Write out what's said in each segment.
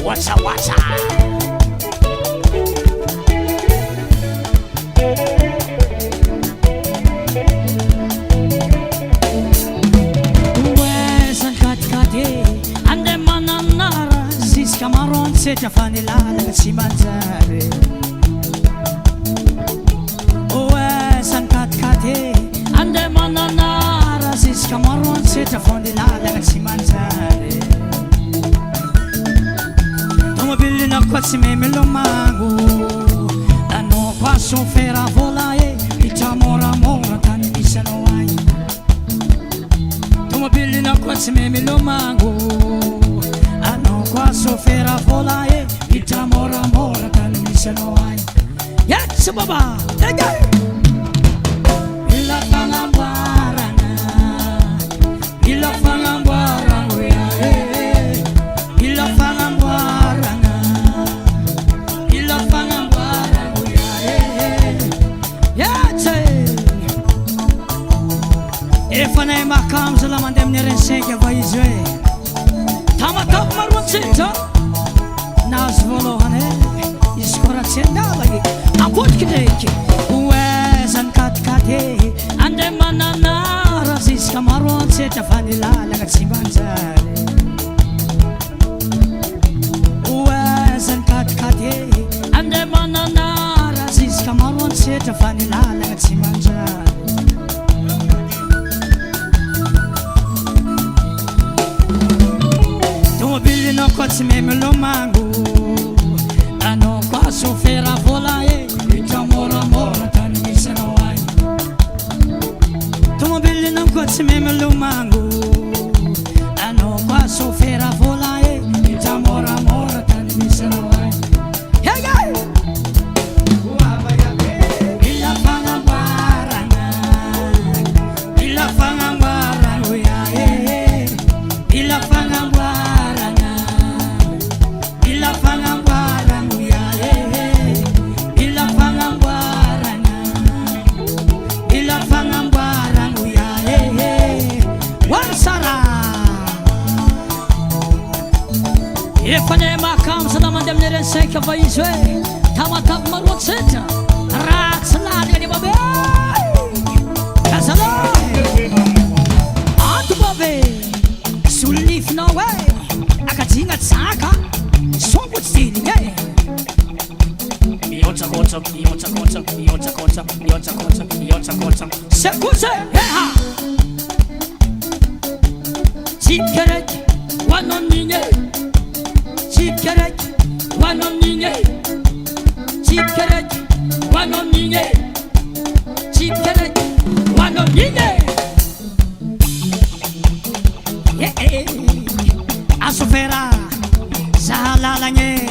Wacha wacha. Wesan katkati ande mananara ziska maron seta fanilala si manzare. Wesan katkati ande mananara ziska maron seta fanilala si manzare. Bilina quasi me lo mango da no passo fera volae diciamo ramora tani bisano ai Tomo bilina quasi me lo mango da no passo fera volae diciamo ramora tani bisano ai Yes baba ega illa fangambarana illa fangambarana illa fangambarana Fanay makam sala mandem ni rensenke vaizwe Tama tap marwan sita Nas volohane Iskora tsenda lagi Apot kideki Uwesan katkati Ande manana Rasiska marwan sita Fanila lagat sibanzare Uwesan katkati Ande manana Rasiska marwan sita Fanila lagat sibanzare No quasi me lo mango da no quasi fera volae diciamo ramora tani bisano ai Tomo billi no quasi me lo mango da no quasi fera volae diciamo ramora tani bisano ai Hey hey Illa fangambarana Illa fangambarana Illa fangambarana Illa fangambarana Illa fangambarana Illa fangambarana Wansara Ifane makam sada mandem neren seka vaizwe Tama tap marot seta Rat salari ani babe Kasala Antu babe Sulif no way Akatinga tsaka Songo stili nge Yota kota Sekuse Heha Chip kerek Wanon ninye Chip kerek Wanon ninye Chip kerek Wanon ninye Chip kerek Wanon ninye Asofera Sahalalanye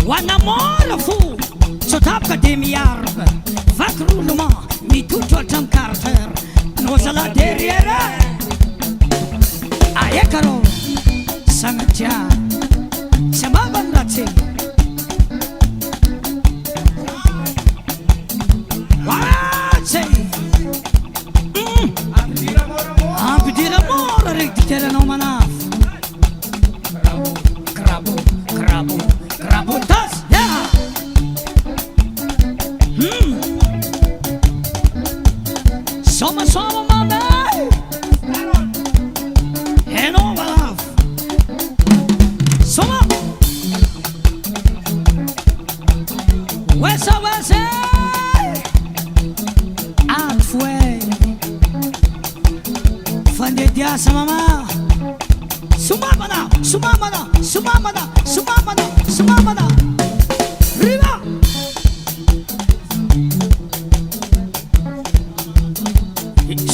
Wanamora fu Sotapka BEMIHARY Vakruluma Mituto tam carter Nosala derrière Ayekaro Sangatya Samabanratse Waratse Ampidira mora Riktikere no manaf Krabo tas yeah Soma mame Heno balaf Soma Wesa Atfue Fande dia sama mama Sumamana Riva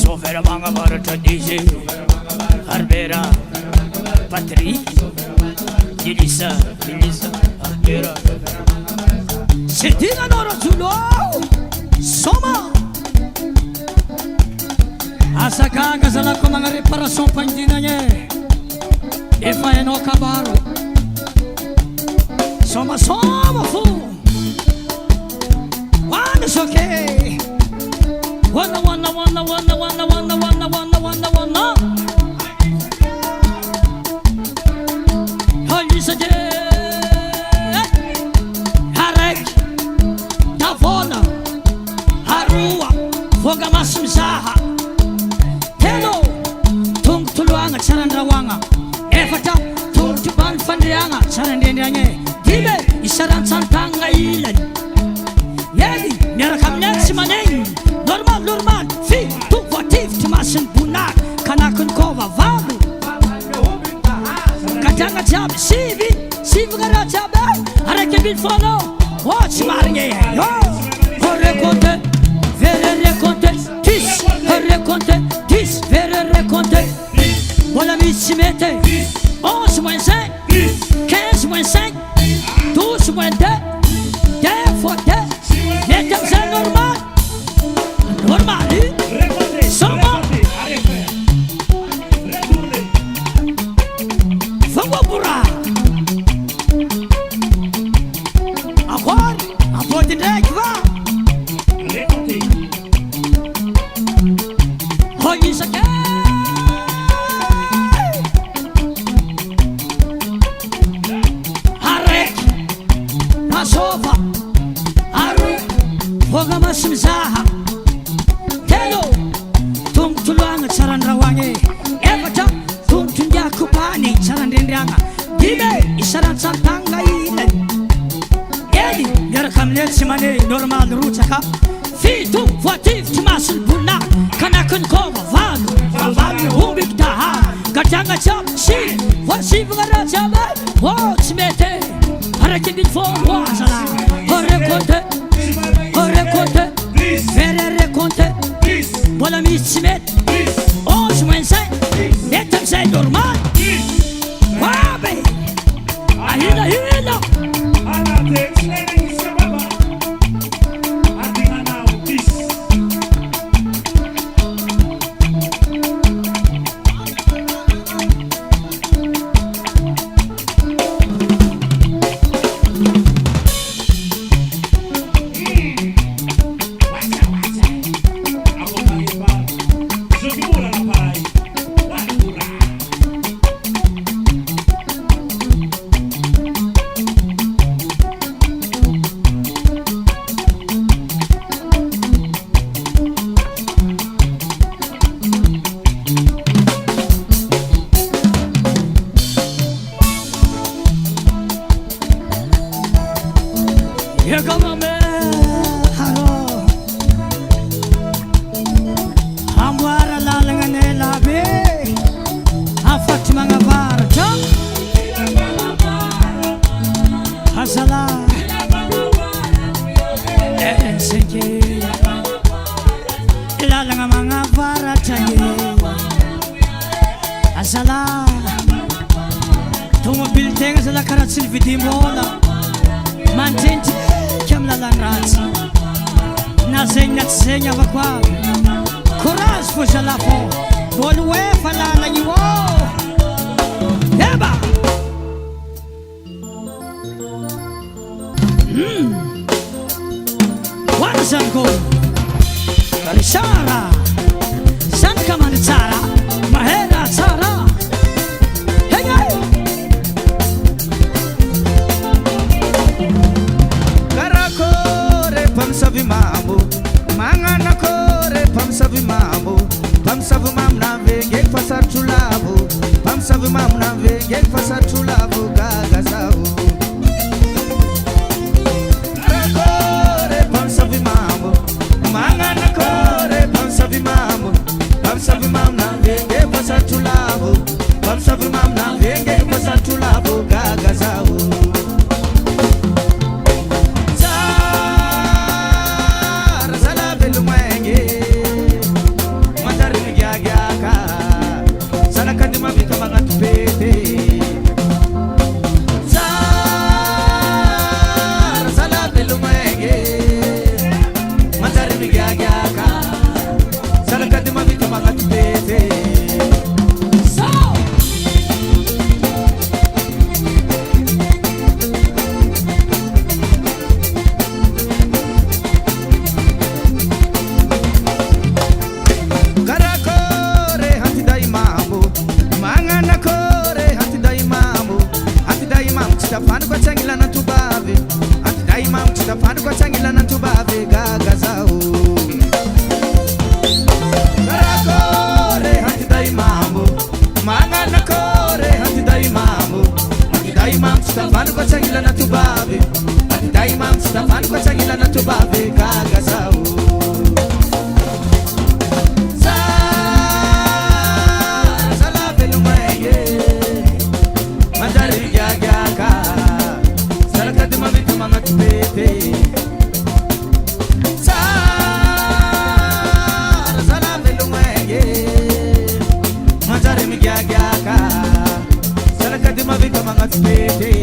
Sofera manga barata dice Harbera Patri Elisa Harbera Setina nora zulo Soma Asakanga sala ko mga reparasyon pandinanya Efa eno kabaro Soma fu One is okay Wanna toloagna tsarandrahoagna efatra tongotry bany fandriagna tsarandrendragna dimy isarantsantagna ilany edy miaraka aminay tsy manegny normal fito voativitry masiny bonaky kanakiny kova valo kadagna jiaby sivy raha jiaby araiky ambiny folo tsy marigny reconte vere reconte 10 reconte 10 vere reconte mbola misy tsy mety 11 moins 5 15 moins 5 12 moins 2 2 fois 2 mety amizay normal soma fangobora akory apody ndraiky va hoisake araiky masova aroy voga masimizaha telo tongotoloagna tsarandrahoagna efatra tongotrondiako bany tsarandrendriagna dimy isarantsantagna ilany edy miaraka aminay tsy mane normal rotsaka fito voativitry masiny bolina kanakiny kova valo ombiky dahary gadagna jiaby sivagna raha jiaby tsy mety araiky ambiny folo azala reconte vere reconte mbola misy tsy mety 11 moins 5 mety amizay normal abe ahila amboara lalagna nelabe afatry magnavaratra azala seke lalagna magnavaratra azala tomobily tegna zala karaha tsy nividimbola mandrentriky amy lalany ratsy na zegny na tsy zegny avako aby courage fô zala fô olo efa lalagny io eba hoana zany ko risara zany kamany tsara mahera tsara hegnay karakore pamsavy mambo magnanakore pamsavy mambo pamsavy mam navengeny fasarotro lavo pamsavy mam navengeny fasarotro lavo gagazao karakore pamsavy mambo magnanakore pamsavy mambo pamsavy mam navengeny fasarotro lavo pamsavy mam navengeny fasarotro lavo gagazao Stafan kwa changila na tubabe kagasao Sala velumeye Manjari gyaka Sala kadima vitu mama tupete Sala velumeye Manjari gyaka Sala kadima vitu mama tupete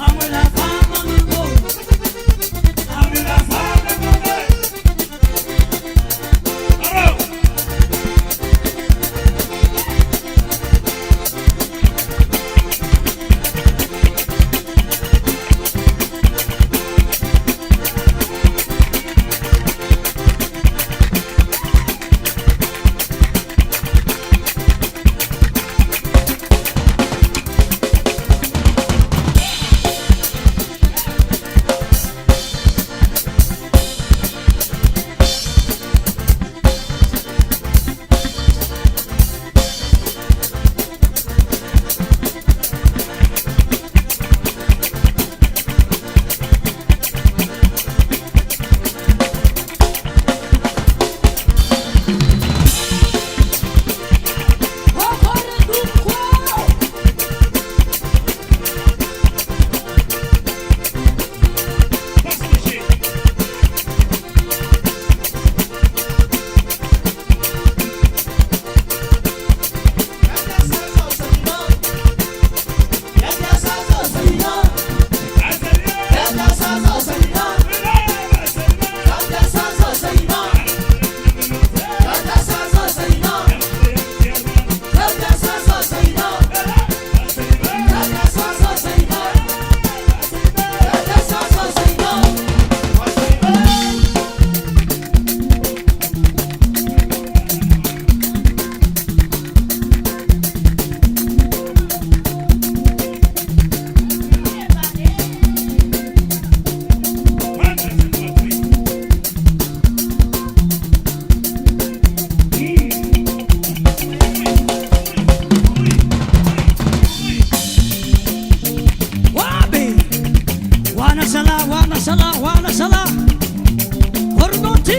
I'm Wana sala. Hornoti.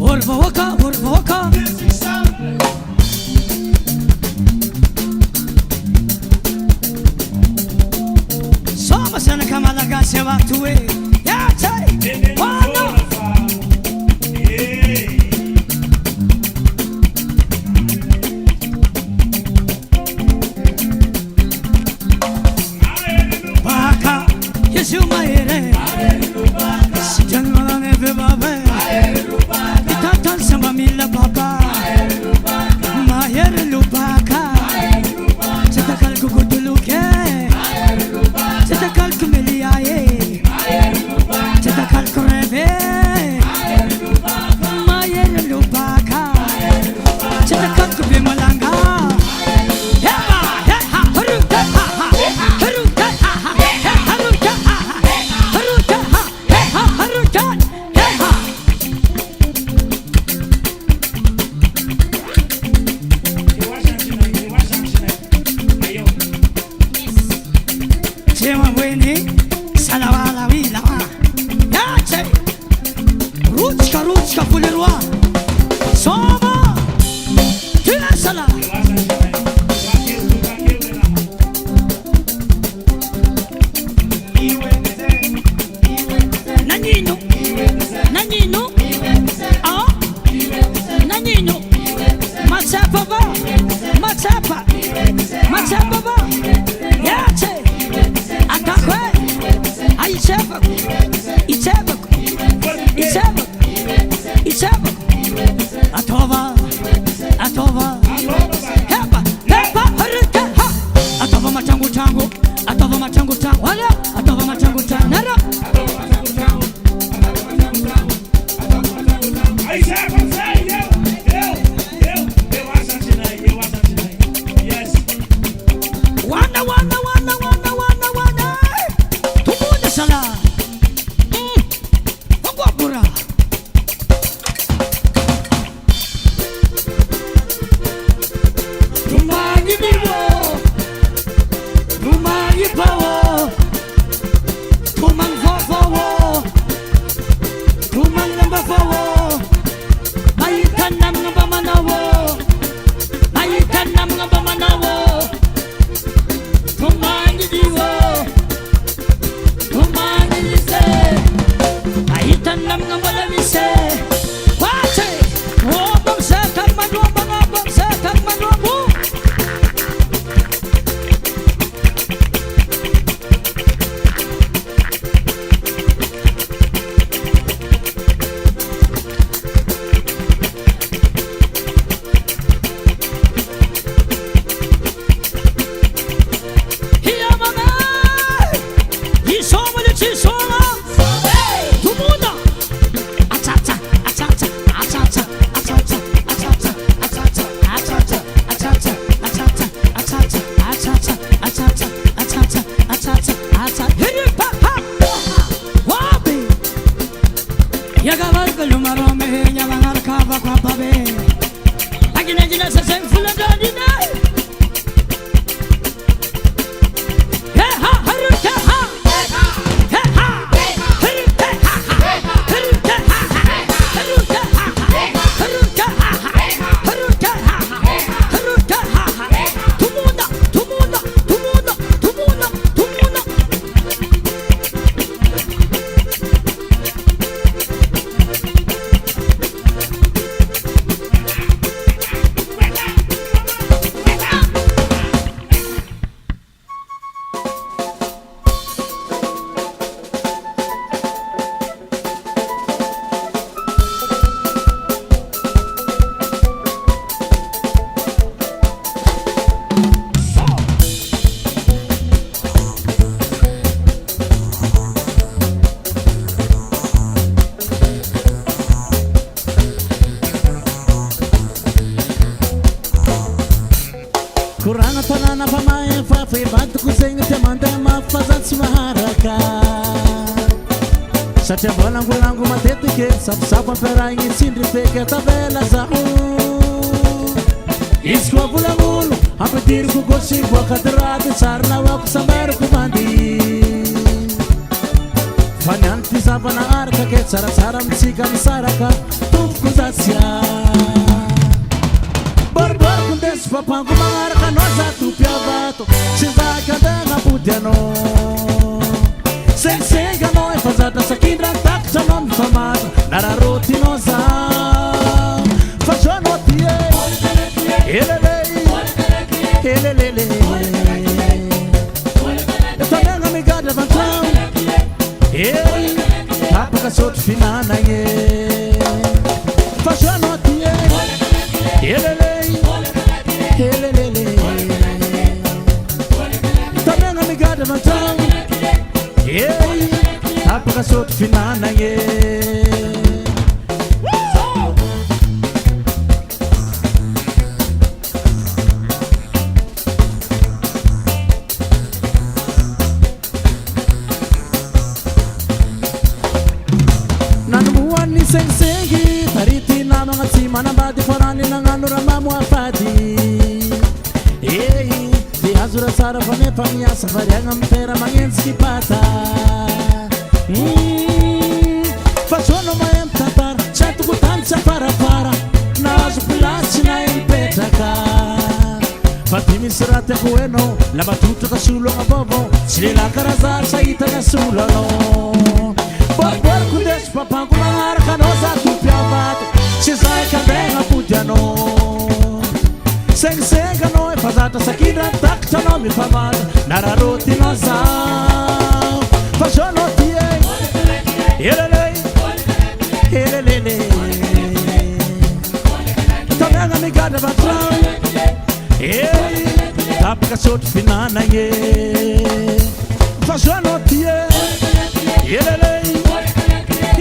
Orva waka. Orva waka. Soma sana kama laga sewa tuwe. Ya chai. Wana. Baka Yesu maere. Sijan mala neve babe. Itatan sama mila baba. Maher lubaka. Setakal kukuduluke. Setakal kumeliaye. Setakal kurebe. Maher lubaka. Setakal kubimalanga. Heba, heha, haruta, ha, ha, haruta, ha, ha, haruta, ha, ha, haruta, ha, heha, haruta, heha. Chema weni, salawala wila. Yache, ruchka fulerwa. Soma, tira sala. Nanino, ah, nanino. Matsapa ba, matsapa ba. Yache, atakwe, aichapa, ichapa. Atova, hepa, haruta, ha. Atova machangu changu, wala. Atova machangu changu, nara. Wana. Tumuda sala. Mungu apura. Rumagi bibo. Rumagi bawo. antoko zegny tia mandeha mafazatsy maharaka satria mbolangolango matetiky safosafo ampiarahigny tsindry feky atavela zaho izy koa volagnono ampidiriko gosy voakadraty tsary nahoako sambariko mandy fa niany ty zavana araka ke tsaratsara amitsika misaraka tompoko zasya boriboriko ndesy papango magnaraka anao za tompiavato tsy zaky andegna body anao sengisengy anao efa zatra sakindra takitra anao mifamatra nararotinao za fa soanao tie elelei elelele etanegna migadra vantrano ei tapaka sotro finanagny fa soanao tie elelei elelele etanegna migadra vantrano ei tapaka sotro finanagny nanomoan'ny sengisengy tarity namagna tsy manambady farany nagnano raha mamoafady ei de azo raha tsara fa nefa miasa variagna amy tera magnenjiky pata fa sono mahay mitantara tsy antoko tany tsy afarafara nahazo pilasy na mipetraka fa ty misy raha tiako enao lamatotraka sologna vaovao tsy lelakaraza sahitagna solanao boriboriko ndesy papango magnaraka anao za tompiavato tsy zaika andegna body anao sengisengy anao efa zatra sakindra takitra anao mifamatra nararotinao za fa soanao tie elelei elelele tamiagna migadra vantrano ei tapaka sotro finanagny fa soanao tie elelei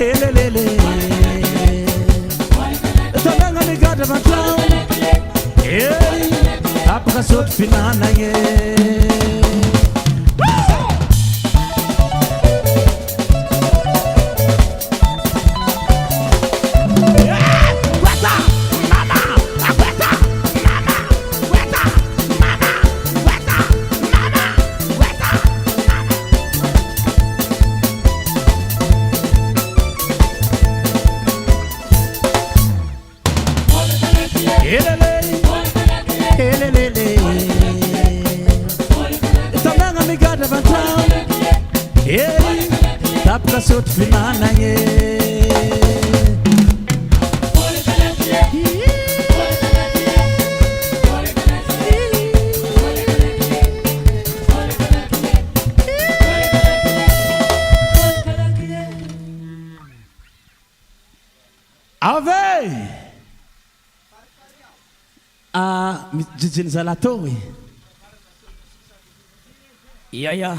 elelele tamiagna migadra vantrano ei tapaka sotro finanagny tamiagna migadra vantrano ei tapaka sotro finanagny ave mijijiny zalatoy Yaya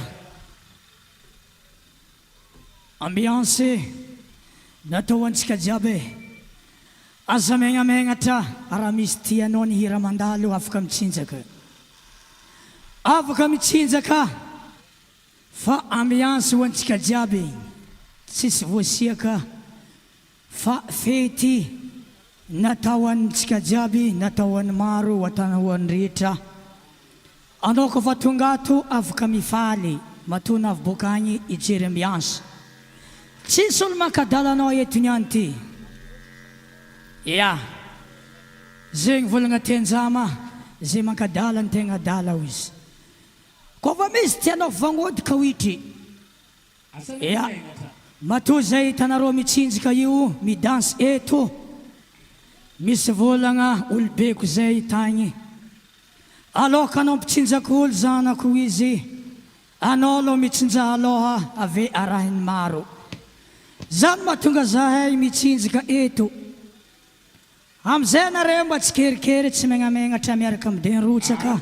ambiance natao antsika jiaby aza megnamegnatra raha misy tianao ny hira mandalo afaka mitsinjaka fa ambiance ho antsika jiaby tsisy voasiaka fa fety natao antsika jiaby natao an'ny maro atao an'ny rehetra anao kofa tonga ato afaka mifaly matona avy bokagny ijery ambiance tsisy olo mankadala anao eto niany ty ya zegny volagna tenjama zay mankadala ny tegna dala ho izy kofa misy tianao vagnody ka hoitry ya mato zay hitanareo mitsinjaka io midansy eto misy volagna olobeko zay tagny aloka anao mpitsinjaka olo zanako izy anao aloha mitsinja aloha ave arahiny maro zany mahatonga zahay mitsinjaka eto amizay nareo mba tsy kerikery tsy megnamegnatra miaraka amidenrotsaka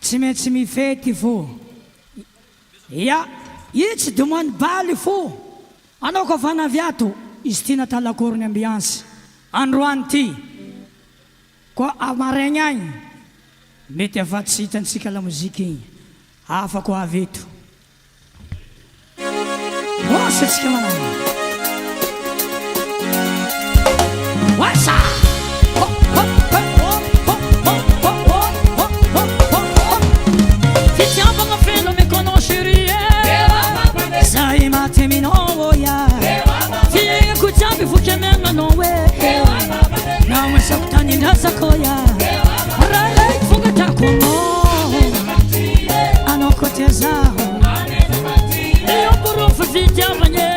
tsy maintsy mifety fo ya io tsy demande baly fo anao kofa naviato izy ty natalakorony ambiance androany ty koa amaraigny agny mety afatsy hitantsika lamoziky igny afako avito osetsika manao wasa fitiavagna feno me conoscerie sai mateminooia fiegna kujiamby vokiamegna noe nawe sakutanindrazakoya ralek fogatakono anokotezao eoborofo fitiavagna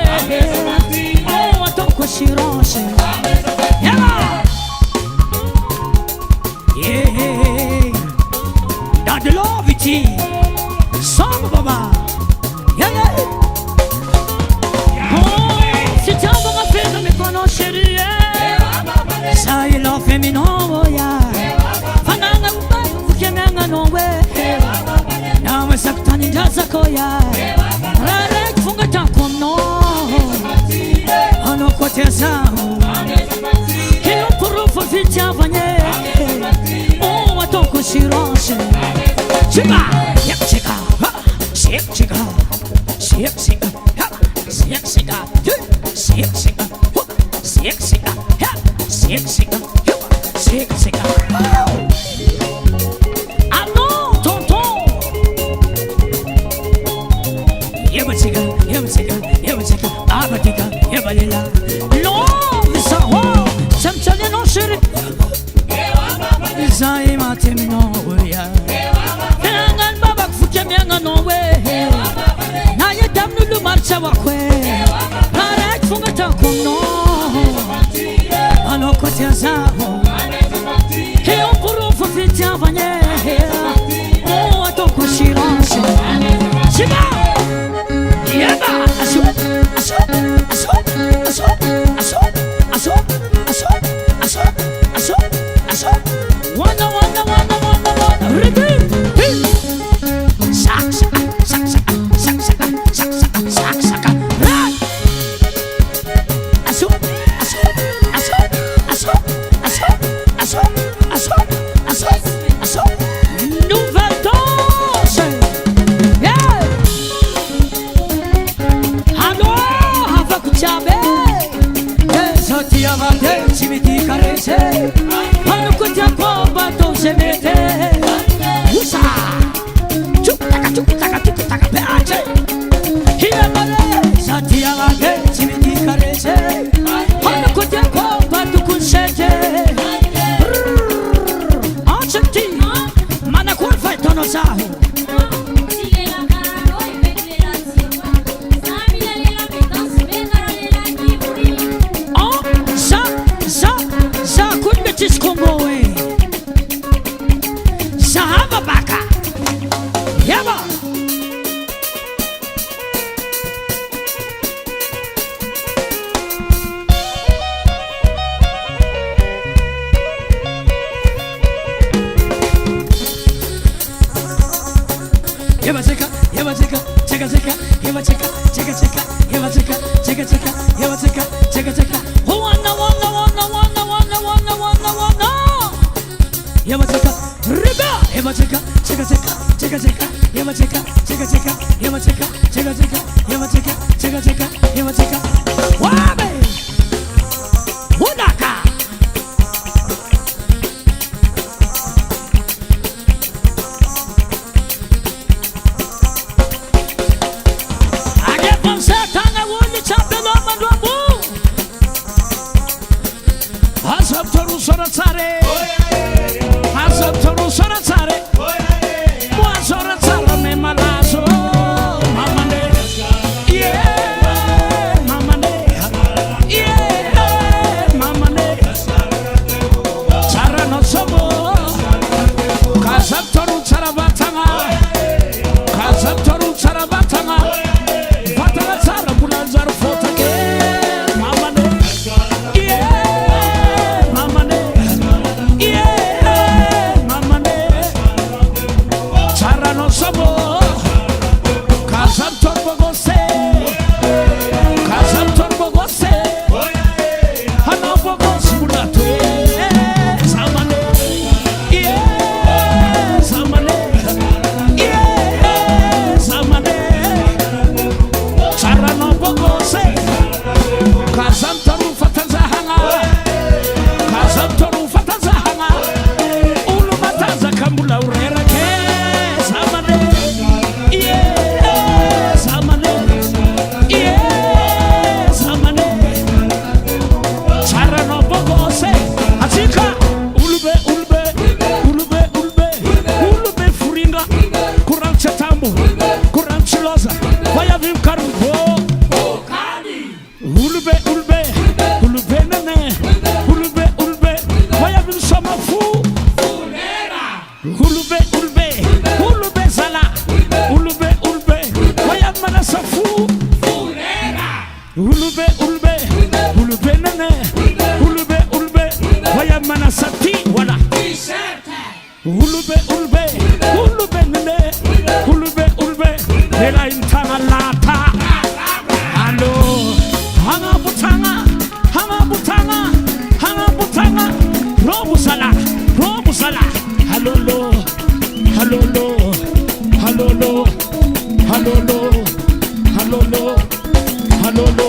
o atoko siranse Dadeloviti Soma baba si tiamo a fede mi conoscerie sai lo femminile ya fananga chiamanga nowe nawe saktani jazakoya rarek fungata kono ano kotezao che un purufo fitiavagna o atoko siranse chica yep chica shake chica shake chica shake chica shake chica shake chica shake chica shake chica allo tonton yeba chica abatika yeba lila love sa ho chamchale no shiri zai matemino ya na ye damnu lu marcha wakwe rarek fungata kono ano kotiazao he on purufo fitiavagna o atoko siranse chiba yeba aso aso aso aso aso aso aso aso aso aso wana repeat kuramchiloza wayavim karubo ulube ulbe ulube nene ulube ulbe wayavim somafu ulube ulbe ulube zala ulube ulbe wayamana safu ulube ulbe ulube nene ulube ulbe wayamana sati wala ulube ulbe ulube nene ulube ulbe ela intanga lata alo hanga butanga robusala halolo halolo halolo halolo halolo halolo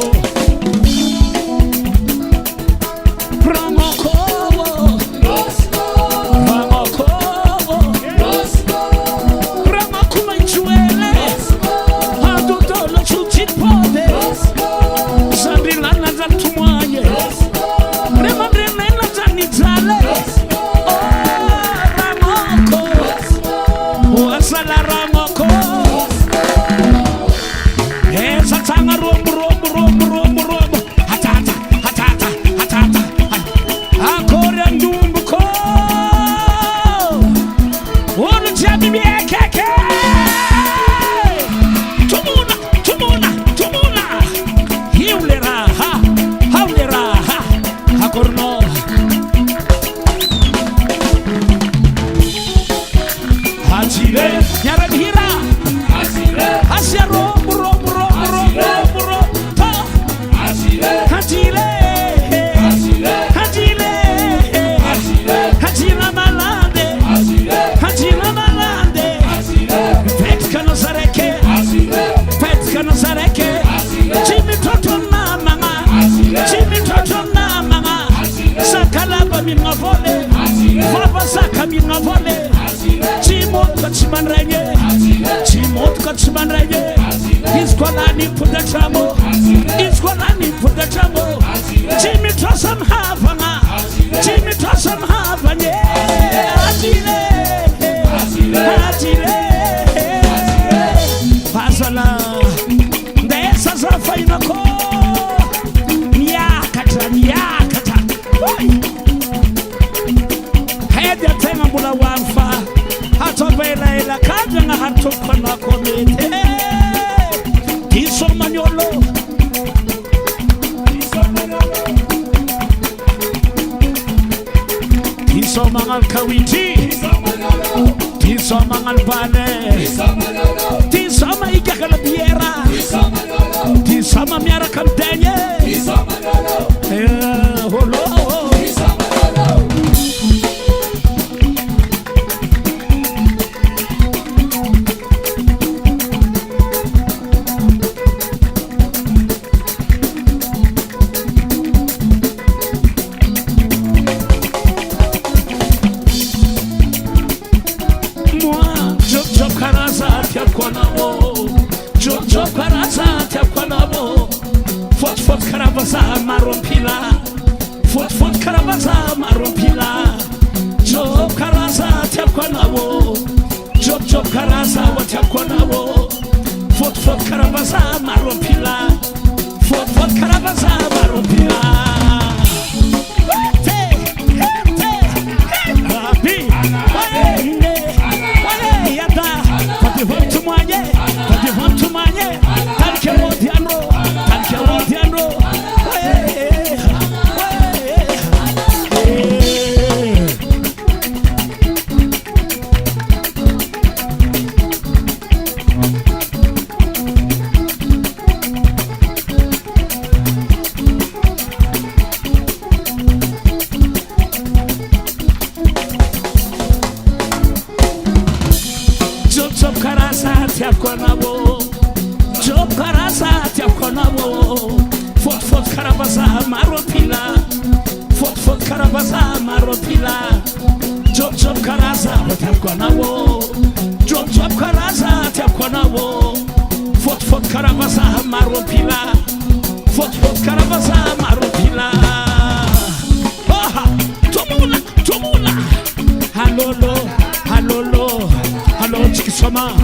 soma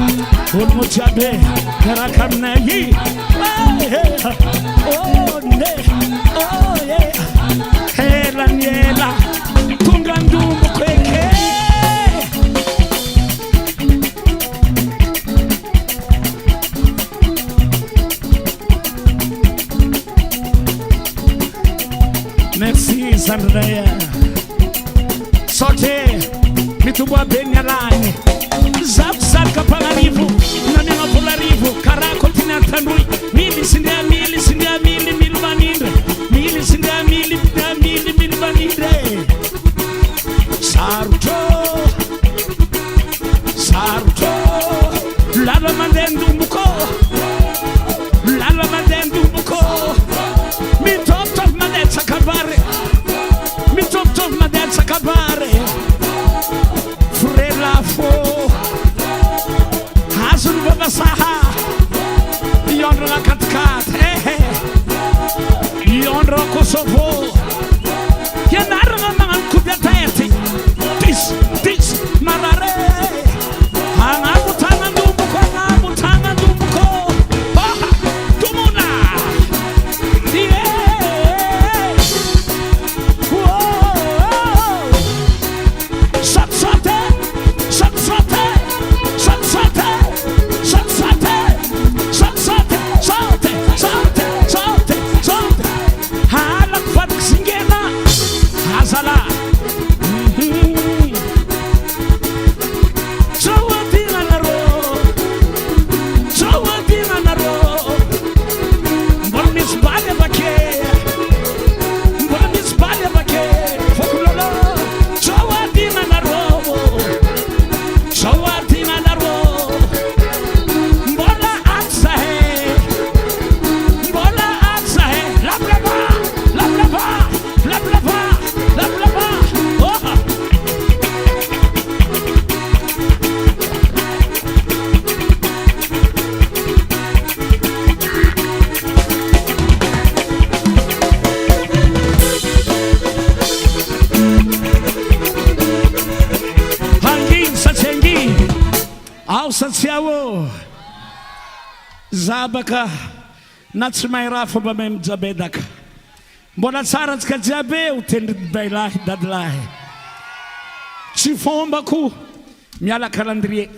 Olmo chabe Karakamna yi Oh ne Oh yeah Hela nyela Tungandu mukweke Merci Sandrea Sote Mituwa Benyalani Zap Saka Palarivo Nanina Polarivo Karako Tina Tanui Mili Sindia Mili Sindia Mili Milvaninde Mili Sindia Mili Mili Milvaninde Saruto Saruto Lala Mandendu Muko Lala Mandendu Muko Mi top Madet Sakabare Mi top Madet Sakabare Frela Fo Hazul Baba Saha Yondra la Katkat Yondra Kosovo Yanara Mangan Kubiatati This Marare Hanabutana Dumbuko Hanabutana Dumbuko Tumuna Yeah Whoa Satsate Satsate Satsate Satsate Satsate Salte Salte Salte Salte Halak Fatik Singena Hazala Chawadina Naro Chawadina Naro Bonis Bale Bake Bonis Bale Bake Fokulolo Chawadina Naro Chawadina Naro Bola Atsahe Bola Atsahe Lablaba Lablaba Lablaba Lablaba Oh Hangi Satsengi Au Satsiawo Zabaka Natsmairafa Bamem Zabedaka Bonatsarats Kajabe Utended Bailahi Dadlahi Chifombaku Miala Kalandrie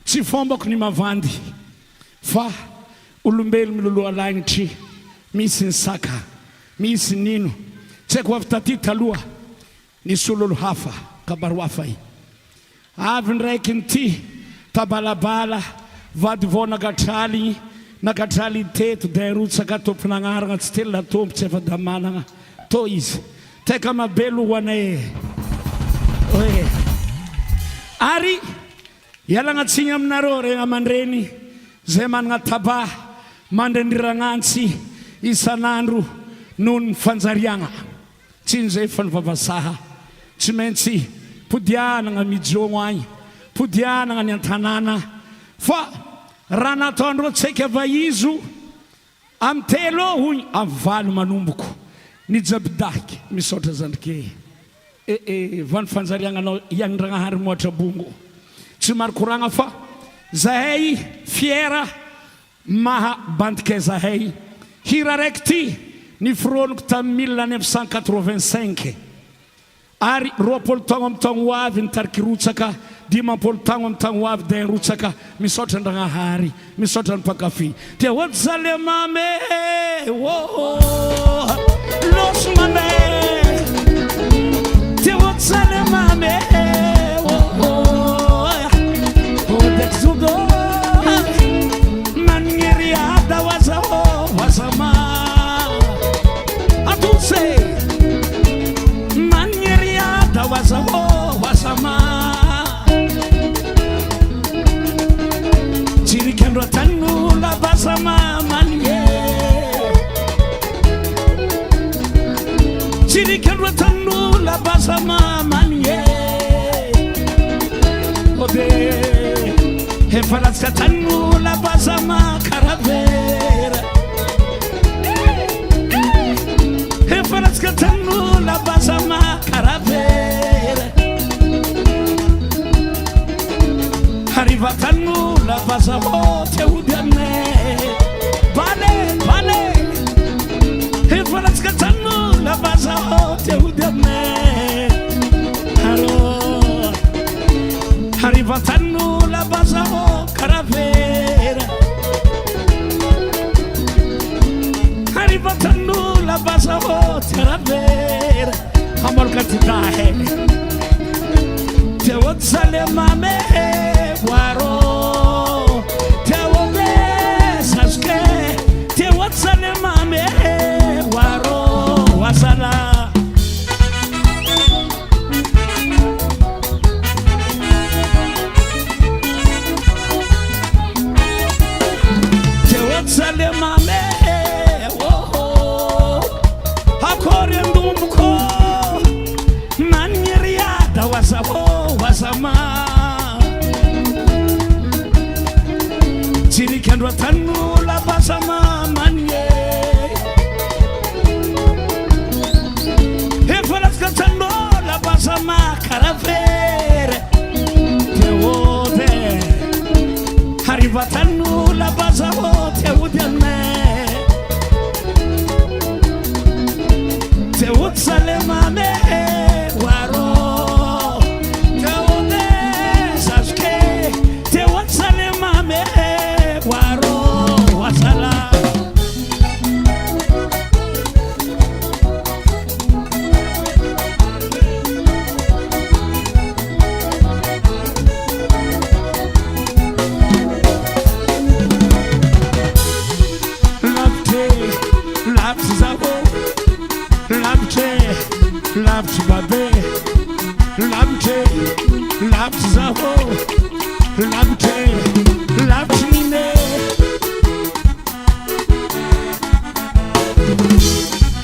Chifombaku ni mavandi Fa Ulumbel Milulu Alain Chi Misin Saka Misin Nino Chekwafutati Talua Ni Sulul Hafa Kabarwafai Avin Rekinti Tabalabala Vadvona Gatali Nagatali Tet Derut Sakato Panangara Stella Tom Chevadamana Toys Tekama Belu Wane Oye Ari Yalanga Singam Narore Amandreni Zeman Taba Mandendirangansi Isanandru Nun Fanzarianga Chinze Fan Vavasaha Chimensi Pudiana Mijowai Pudiana Yantanana Fa Ranatonro Tseke Vaizu Amtelo Hui Avalu Manumbuku Nizabdak Misota Zandke Van Fanzarianga no Yandrang Harmota Bungo Chimar Kuranga Fa Zahei Fiera Maha Bandke Zahei Hirarekti Nifron Kta 1985 Ari Ropol Tongom Tongwav in Tarkirutsaka Dimapol Tongom Tongwav Den Rutsaka Misotan Rangahari Misotan Pakafi Te Watsale Mame Whoa Los Mame Te Watsale Mame Whoa Odexudo Manieriada Wasama Atuse Wasama Chirikan Rotanu La Basama Manye Chirikan Rotanu La Basama Manye Ode Hefalas Katanu La Basama Caravera Hefalas Katanu La Basama Caravera la pasamo te udiame vale e fa la scazzano la pasamo te udiame aro arrivatano la pasamo caravera arrivatano la pasamo caravera amor catitahe te wotsale mame waro te wobe saske te wotsale mame waro wasala te wotsale mame wo akore ndumko nanyeriada wasama chini kendwa tanu la basama manye hefalas katano la basama caravere te wote arriva tanu la basamo te udane te wotsale mame waro te wode saske te wotsale mame waro wasala lapte zabo lapte babe lapte zabo lapte mine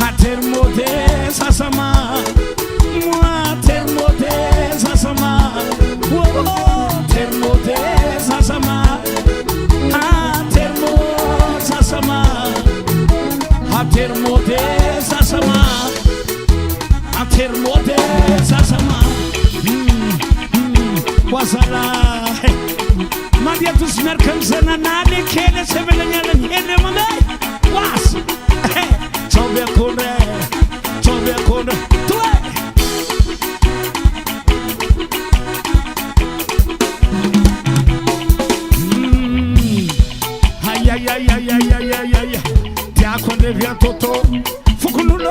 atermode sasama moi termode sasama wo termode sasama termo sasama atermode sasama atermode sasama wasala madia tus merkan sana nade kele sebelanya hele mame was chobe kore tue ay tia quando via toto fukunulo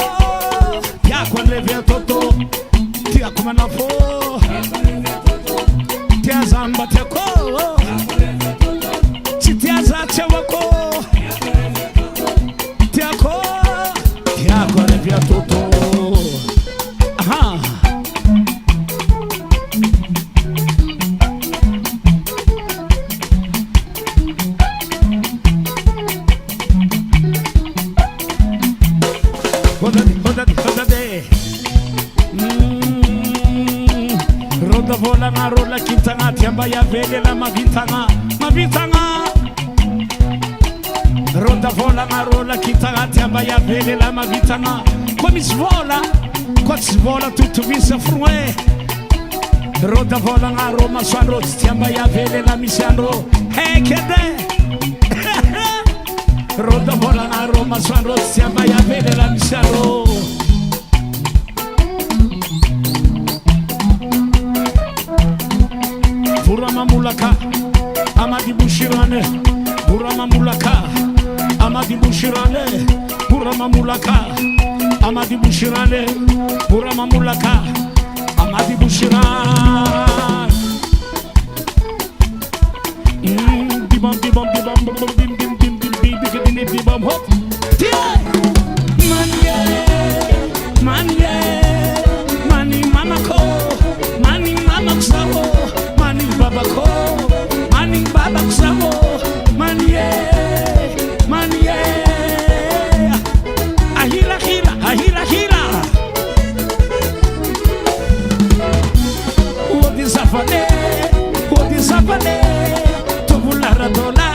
tia quando via toto tia come na fo tia zamba tia ko tia za chewako tia quando via toto aha Hodade roda vola na rola kintanga tiamba ya vele la mavintanga roda vola na rola kintanga tiamba ya vele la mavintanga come svola tutto visa frue roda vola na Roma sandro tiamba ya vele la misandro hey kede roda vola na Roma sandro tiamba ya vele la misandro Burama mulaka amadi bushirane Burama mulaka amadi bushirane Burama mulaka amadi bushirane Burama mulaka amadi bushirane Bibam hop mani mama ko mani mama ksavo mani baba ko mani baba ksavo mani ahira odi safane tobulara dola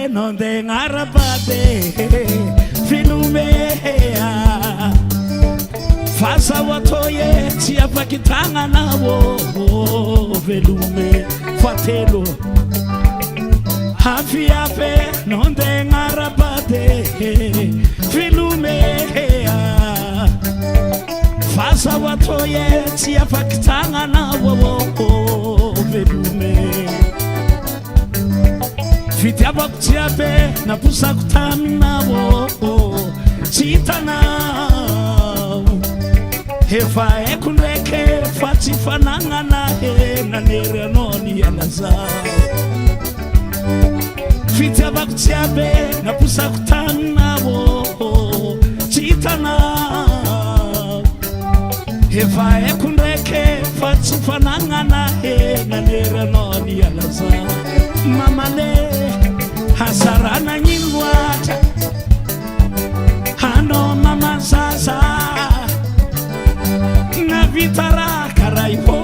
non de ngarapate filumea fasa watoye tia pakitanga nawo velume fatelo happy ape non de ngarapate filumea fasa watoye tia pakitanga nawo velume Fitia baktiabe na pusa kutamina wo chitana hefa ekunreke fatifananga na he na nere noni yanaza Fitia baktiabe na pusa kutamina wo chitana hefa ekunreke fatifananga na he na nere noni yanaza Mama le hasarana nyilwata hano mama sasa na vitara karaipo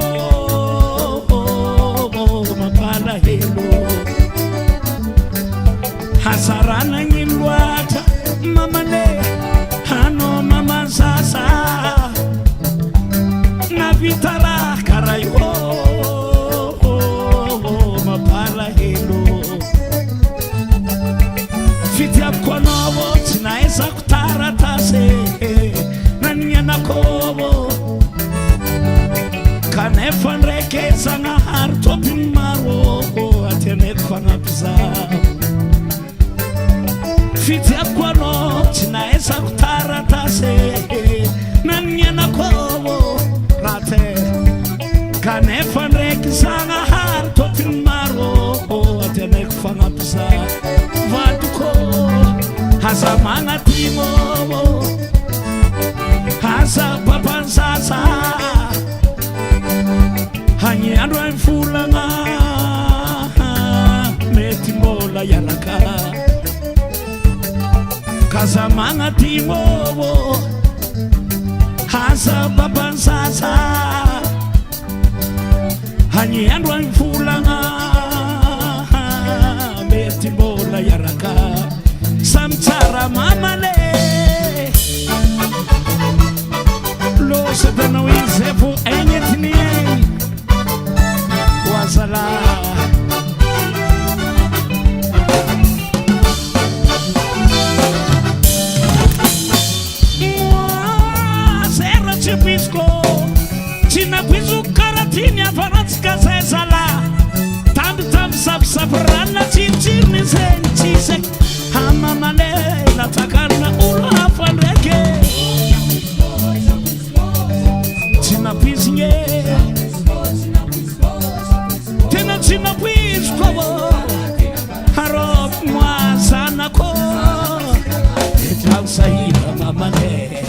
mapala helo hasarana nyilwata mama le hano mama sasa na vitara karaipo Fitia konovo tinaesa kutara tase nanya nakovo kanefan reke sanga harto pimaro atenet fangapza Fitia konovo tinaesa kutara tase nanya nakovo rate kanefan reke sanga harto pimaro atenet fangapza Hasa manga timo Hasa papan sasa Hanya andwa mfulanga Metimola yalaka Hasa manga timo Hasa papan sasa Hanya andwa mfulanga Metimola yalaka Samtara mama le Lo se te no hice fu enyetini Wasala Serra chipisco China pizu karatini aparatika zezala Tam sabrana chinchini zenchise Mama le la takarna ula fanreke China pisinge Tena china piskobo Harop mwa sana ko Etau sahira mama le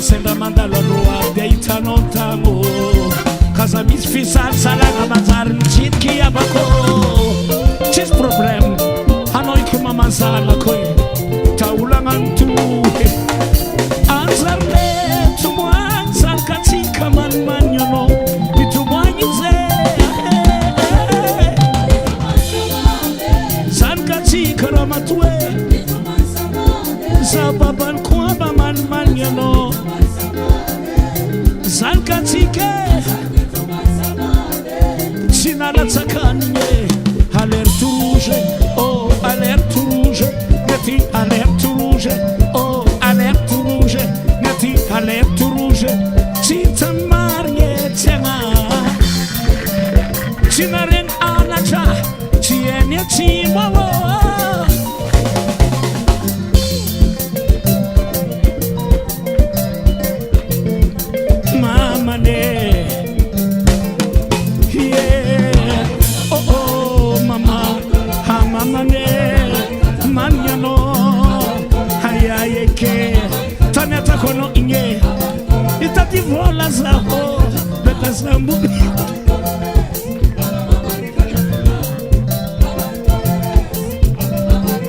Senda mandalo loa deita no tango Casa mis fisal salaga mazar chitki abako Chis problem Hanoi kuma masala koe Taulangan tu Ansar le Tumuan san katika man manyono Bitumuanyize San katika ramatwe Sababan kuaba man manyono Sankatike Sinala tsakanye Alerte rouge, oh alerte rouge Neti alerte rouge, oh alerte rouge Neti alerte rouge Chita marye tsenga Chinaren anacha Chienye chimawo Kono inye itati vola zaho beta sambu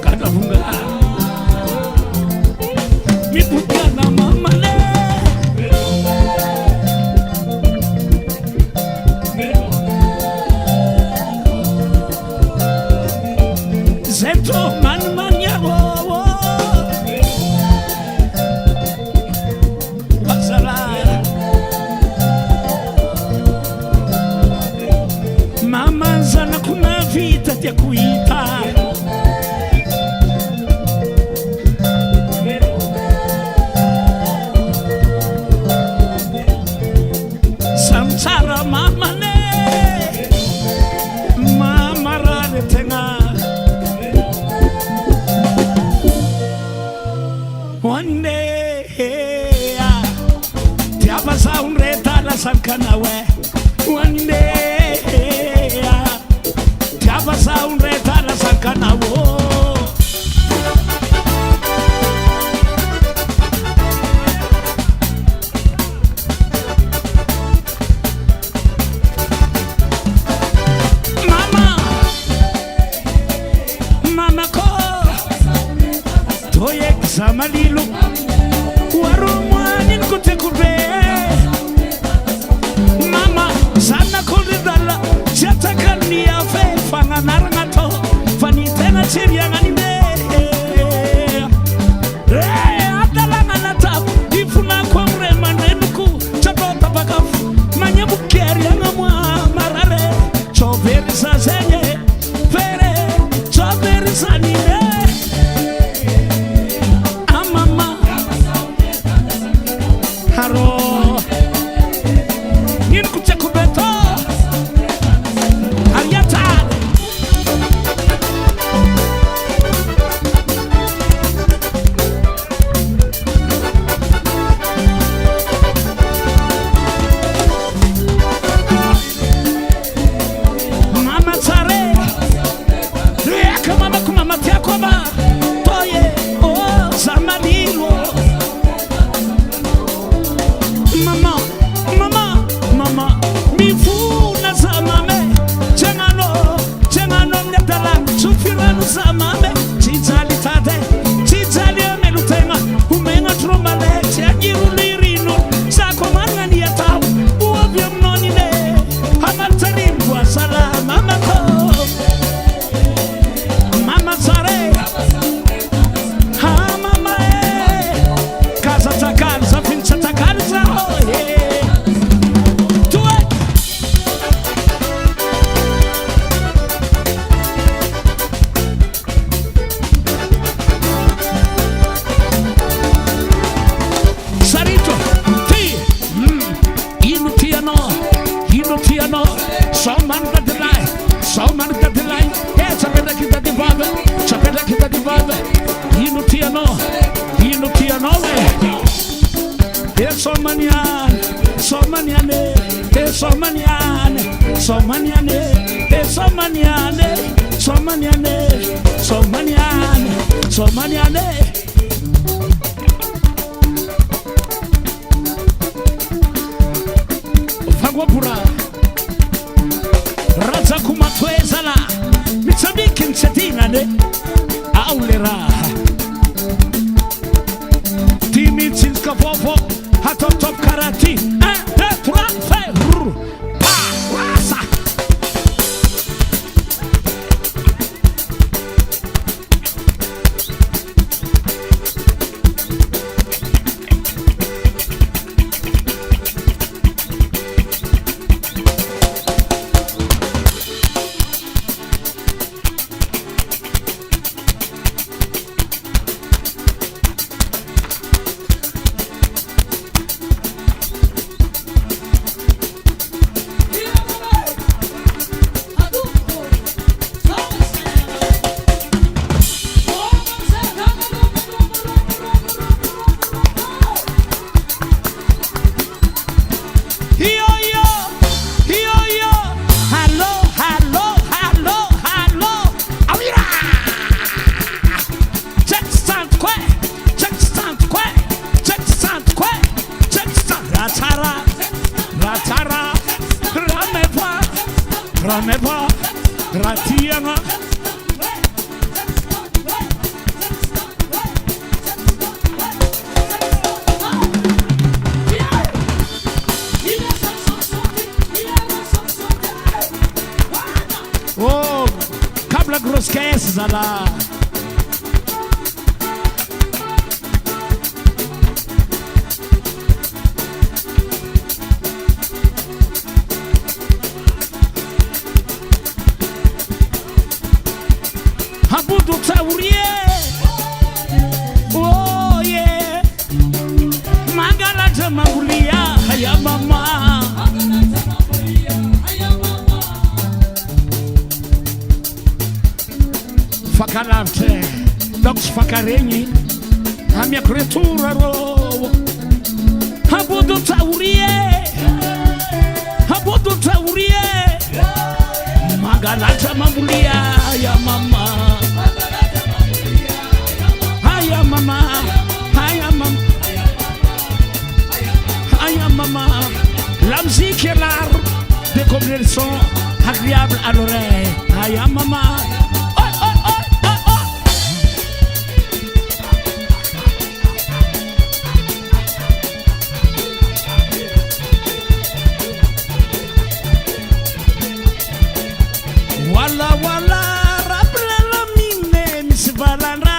kata bunga mipukana mama le Zento man ya wo Basala Mama zana kuna vita ya kuita Samsara mama ne Mama rare tenga One day, tiapa sound reta la sankana we. One day, tiapa sound reta la sankana wo. Mama ko, toye samalilu. Warumwanin kutekube Mama sana kulidala Chatakani ya fe Fanga narangato Fanitena chiria nganime Adalanga nata Ifuna kwa mrema nenuku Chabota bakafu Manyabu keri yangamwa marare Choberi sa senye Fere Choberi sa nime Haro Nirkuche kubeto Ariata Mama tare Riaka mama kumama tiakoba Toye Oh Samadilo Mama, mi fu na samame, chengano nyatalang, chufiranu samame, chizali tate, chizali amelutenga, umenga tromale, chiagiru lirino, sakomanga niyatau, uwabia mnonine, hamaltarim kwa sala, mama ko, mama sare, ha mama kaza takal, zafincha takal za hoye. Somaniane Fagwapura Raza kumatwezala Mitsabiki nsetina ne Aulera Timi tsinska fofo Hato top karati 1, 2, 3, 4 Wasa Rameva, Ratianga. Oh, kabla groskes zala. Habudu taurie. Oh yeah. Magala tamagulia ya mama. Fakalante, doks fakarenyi, amia kretura ro. Habudu taurie. Habudu taurie. Magala tamagulia ya mama. Hiya mama, hiya mama, hiya mama. La musique est l'art de combler le son agréable à l'oreille. Hiya mama. Wala wala, rappelez le mine, Miss Valana.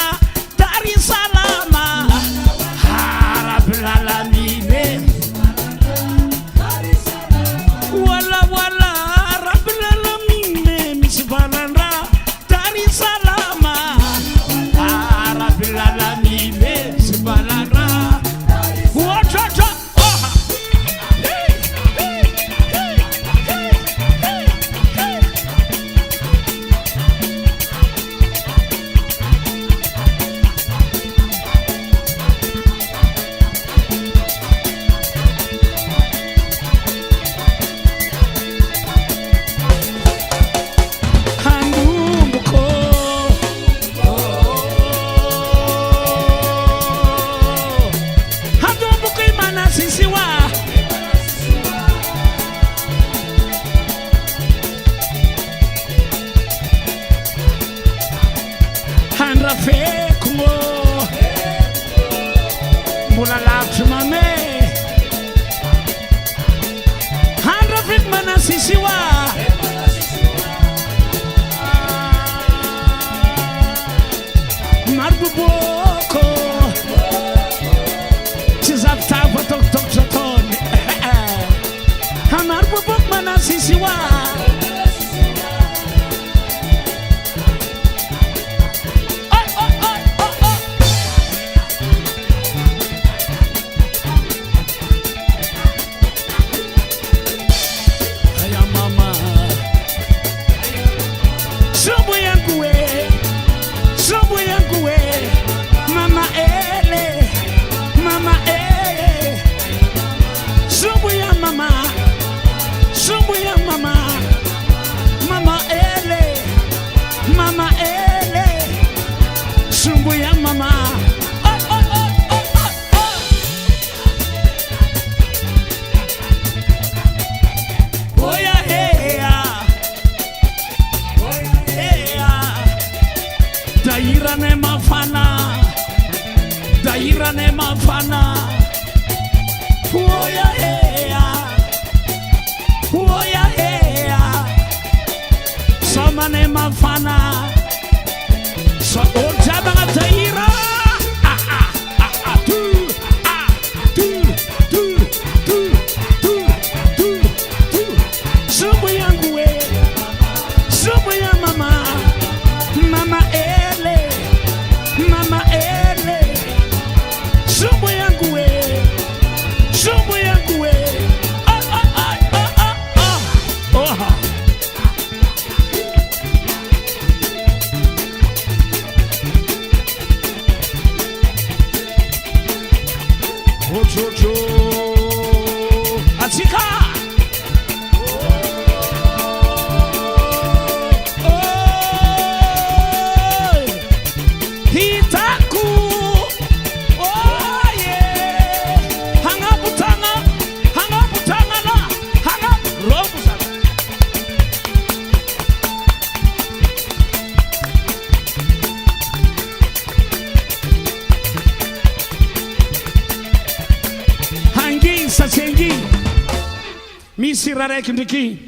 misy raha raiky ndraiky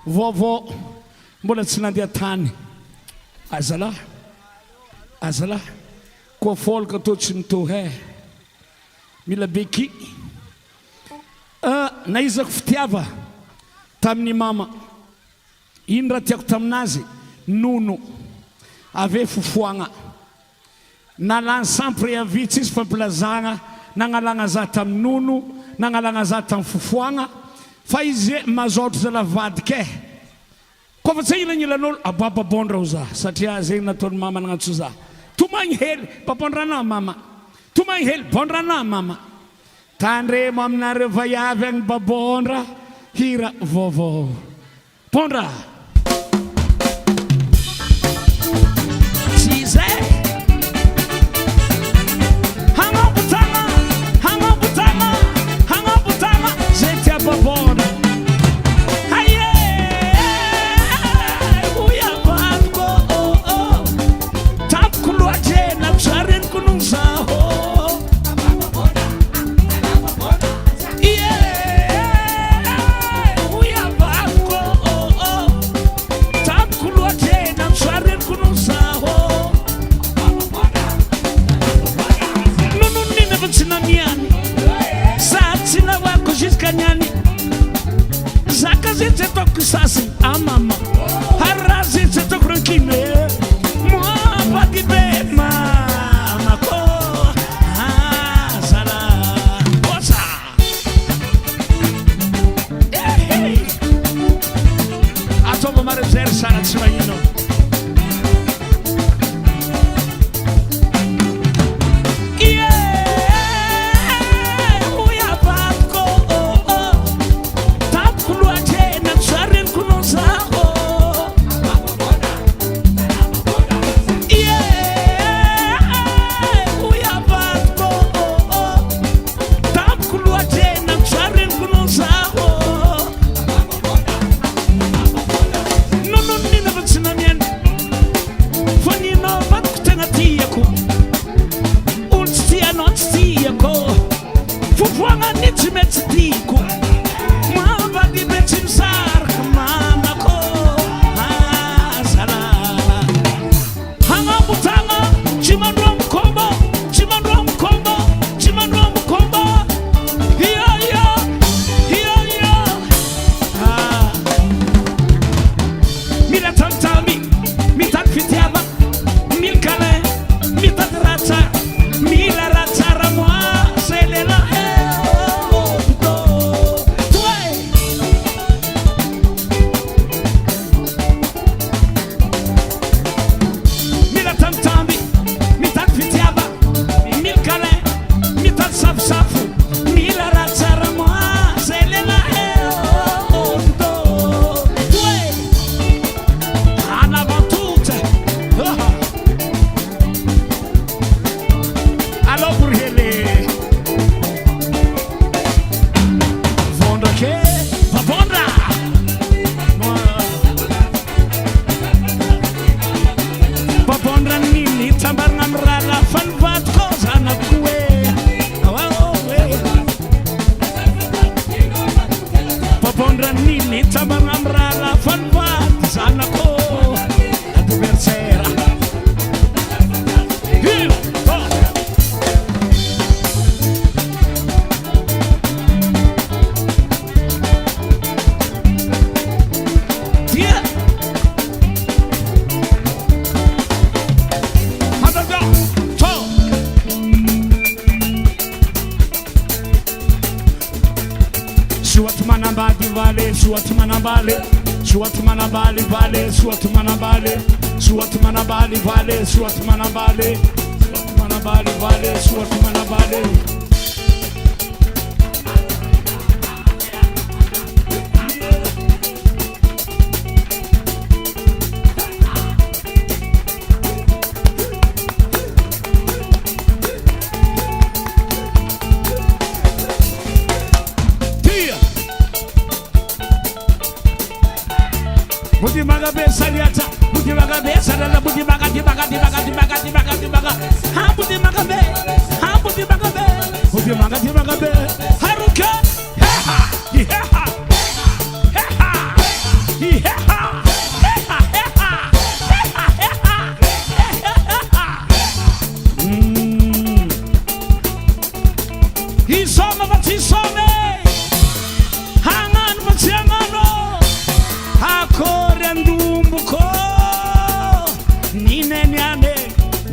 vaovao mbola tsy nandeha tany azalahy koa folka tô tsy mito mila beky naizako fitiava tamin'ny mama ino raha tiako taminazy nono ave fofoagna nalany sampre avitsy izy fampilazagna nagnalagna za tamin'ny nono nagnalagna za tamin'ny fofoagna fa izy mazotra zalavadike koa fa tsy ilagnilan'olo abababondra ho za satria zegny nataon'ny mama nagnantso za tomagny hely babondrana mama tomagny hely bondrana mama tandremo aminareo vaiavy agny babondra hira vaovao bondra tsy zay hagnambotagna zay tia babondra aye oiavaviko tapoko loatre na misareniko noho zaho Kanyani zaka zete tok sasi amama harazi zete krankine moi pati be mama ko zala osa atomo mare zer sara tsmayino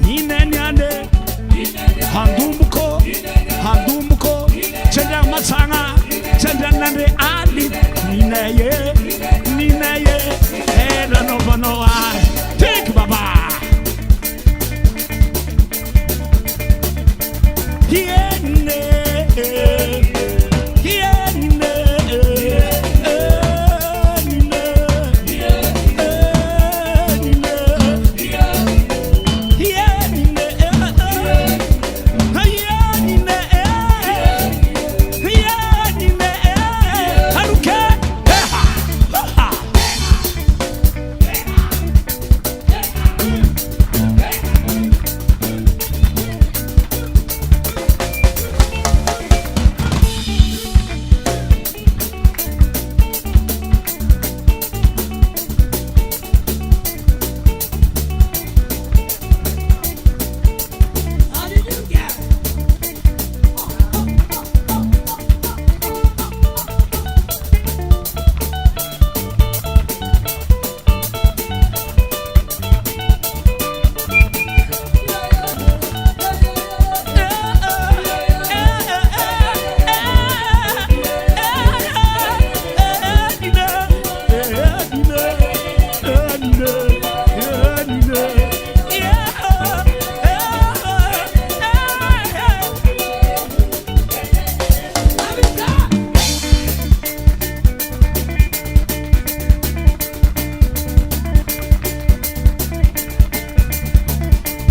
nineniane handumko chendang matsanga chendang nande ali nineye era no take baba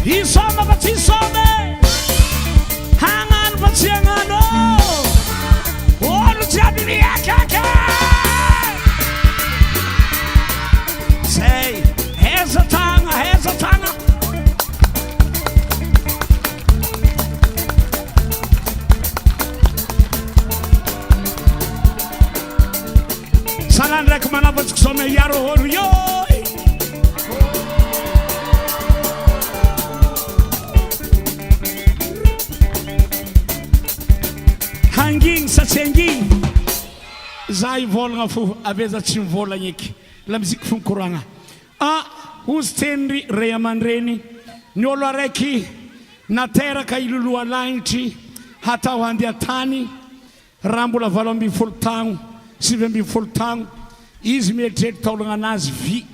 Isoma batisome hangan batiangano olu jabili akaka say heza tanga salan rekomana batisome yaro horu yo Satsenging zai volga fu aveza chimvola nyiki la muziki fu kuranga ustenri reyamandreni nyolo areki na tera kailulu alainti hata wandia tani rambula valombi fultang sivembi fultang izi metret tolanga nas vi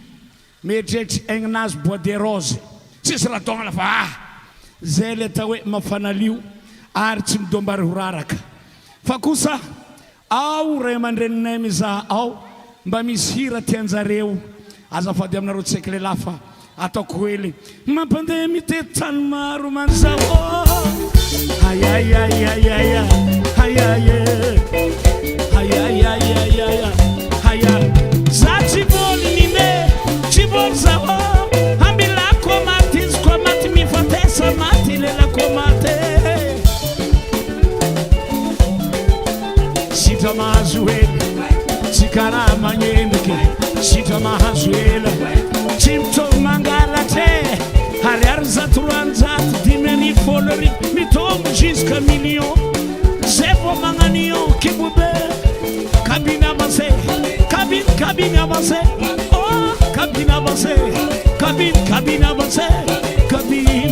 metret engnas bois de rose sisra tonga la fa zele tawe mafanaliu artim dombar huraraka fakusa au remandrenay miza au mba misy hira tianjareo azafady aminareo tsekle lafa ataoko hely mampandeha mitety tany maro manzao hayayayayaya za tsy voly nime tsy voly zao ambilako maty izy koa maty mifatesa maty lelako maty sitra mahazo ela tsy karaha magnendriky sitra mahazo ela tsy mitovy mangalatre ariary zato roanjato dimy arivo folo arivo mitombo jusqu'à million zay vo magnanion kibobe cabine avancé cabine avancé oh cabine avancé cabine avancé cabine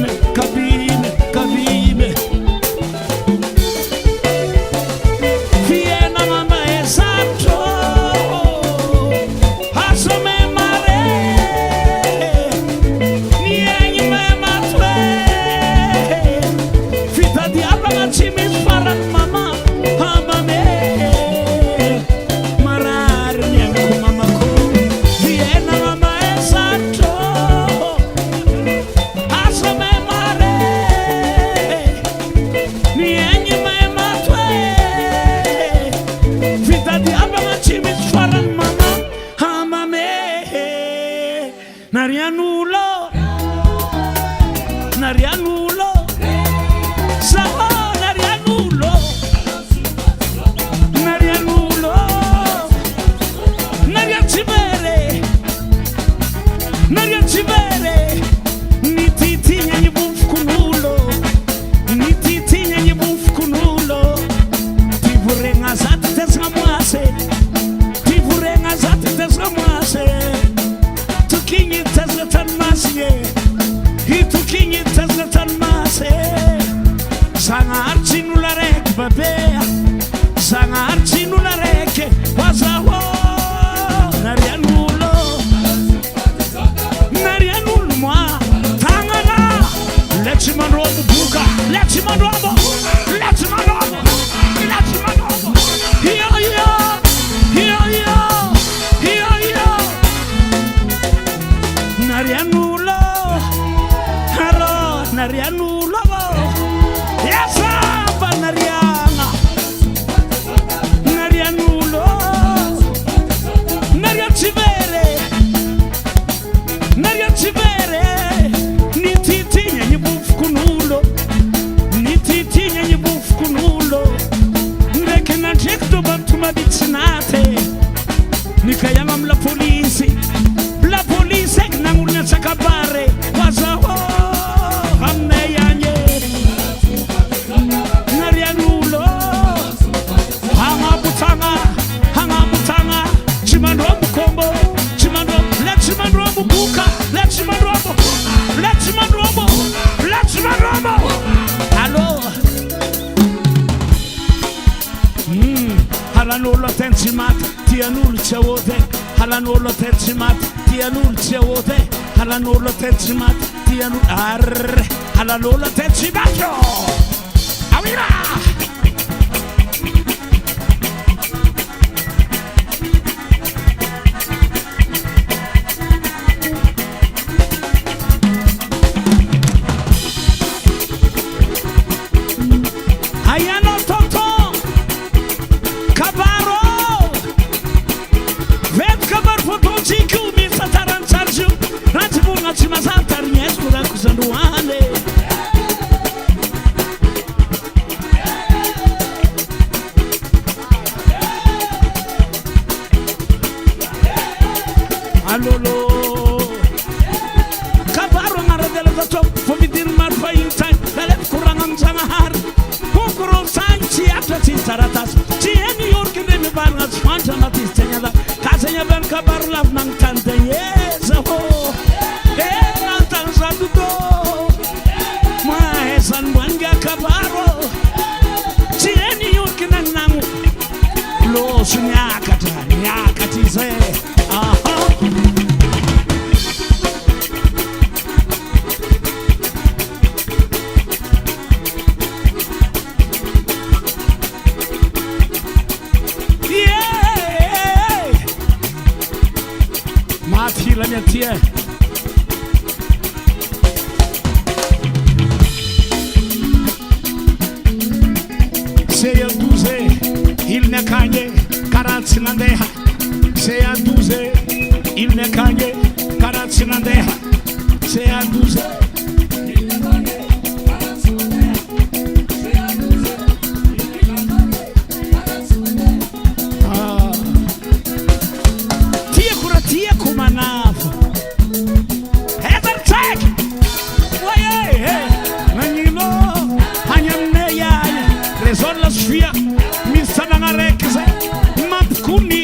narian'olo iazava nariana narian'olo nariatsivere nititigna gny bofokon'olo nititigna gny bofokon'olo ndraiky nandreky to mba mitomabitsinate nikaiagna amy la polisy eky nagn'olo niatsakabare azaho aminay agny narian'olo hagnabotagna tsy mandrobo kombo tsy mandrobo le tsy mandrobo boka le tsy mandrobo allô halan'olo ateny tsy maty tian'olo tsy ahote halan'olo ateny tsy maty tian'olo tsy ahote halan'olo ateny tsy maty tian'olo arre halan'olo ateny tsy maty awira ayano tonton kabaro vet kabar fotontsika io misy tantarantsara zio ratsy vorogna tsy mazatarignesiko raha kozandroany allolo kabaro anaradela zato fo vidiny maro fahintany lalety koragna aminjanahary kokoro sagny tsy atra tsy taratasy tsy eny iorky ndre mivaragna tsy fantsa anaty izy tegna la kazagny avy any kabaro lavina agny tany da ezaho nantany zadodo mahaizany moanga kabaro tsy eny iorky nagnanagno loso niakatra izay mathilany aty c'est à 12 il n'y a qu'agné 40 nandeha c'est à 12 il n'y a qu'agné 40 nandeha c'est à 12 tieko manavo edartsek waye nagnino hagny aminay agny rezola sofia misy tanagna raiky zay mampikony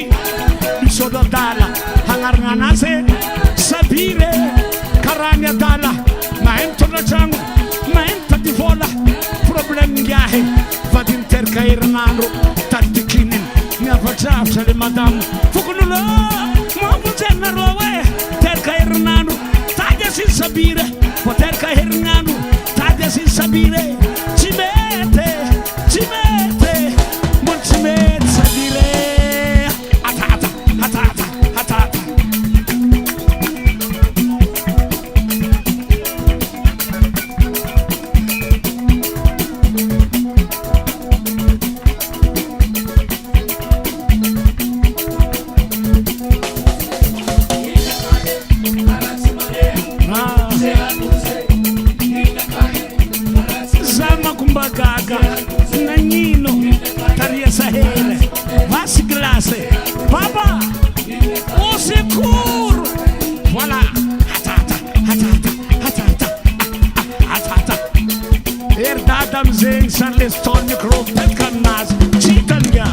misolo adala hagnaragna anazy sabire karany adala mahay mitondra tragno mahay mitady vola problème ngiahy vady miteraka herinandro tadikininy miavadrafitra le madamo fokon'olo mamponjenareo e teraka herinandro tady asiny sabire vo teraka herinandro tady asiny sabire tsy mety mbola tsy mety sabire atata gaga nagnino taria sahele vasi glace papa au secours voilà atata herdada amizegny sany lesitony micropetka aminazy tsitanga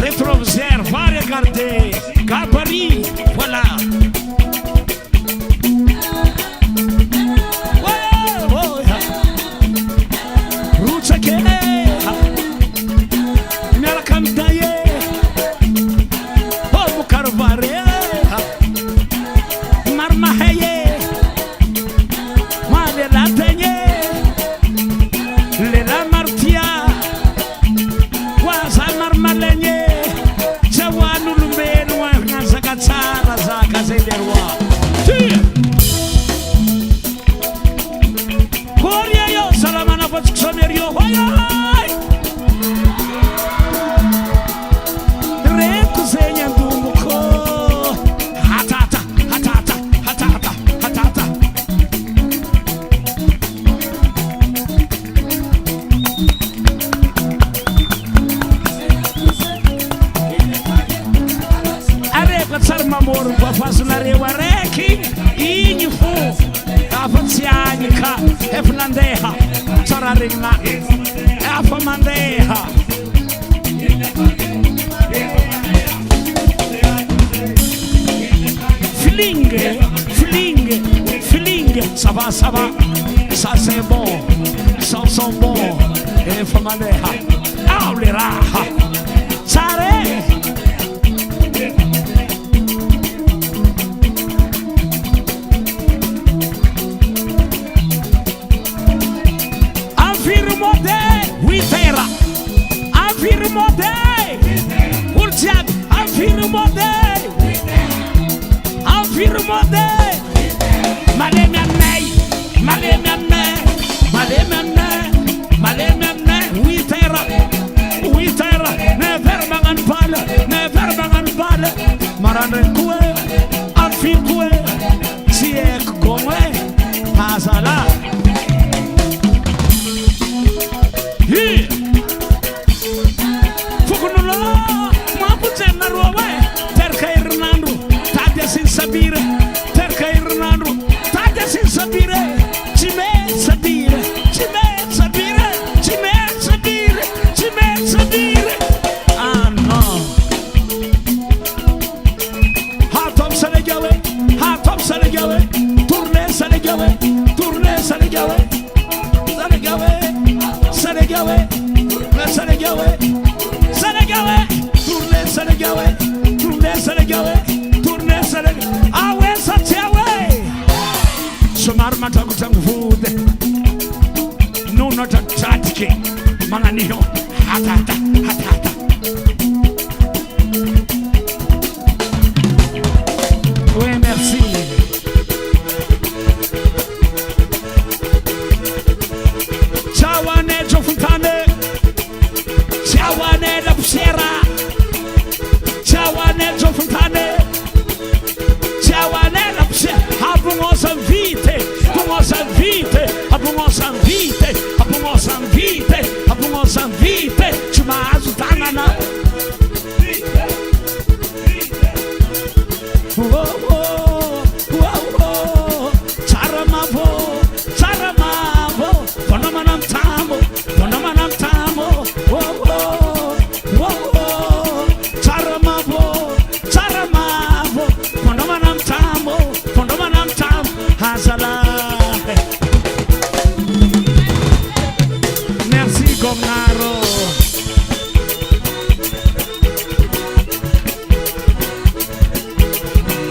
rétroviseur va regarder gabarit voilà Martia Afatsik somerio hoy Reko zegny andomboko Hatata hatata hatata hatata Areko tsara mamoro mba fazonareo araiky igny fo afa-tsy agny ka efa nandeha tsara regna afa mandeha Fling, ça va, ça c'est bon, ça sent bon, et faut mandeha, les raha, sare. Affirmode, witera, affirmode, urtiab, affirmode. Affirmode Malemianne Witera Never mangan bale Marane kue Afi kue Siek kome Hasala Hi Fukunulo Mapuzen Naruwe Terka Irnandu Tadia sin sabire Terka Irnandu Tadia sin sabire Cime sabire Ah no Hatom Salegy Tourne Salegy Awe Satiawe Somar matagutang vude Nuno tatike Manganiho Hatata Oui, merci. Ciawane Giofontane Ciawane la Pusiera Ciawane Giofontane Ciawane la Pusiera Abungosa vite Cimazu tanana Charamavo Ponomanam tamo Charamavo Ponomanam tamo Hasala Merci Gomnaro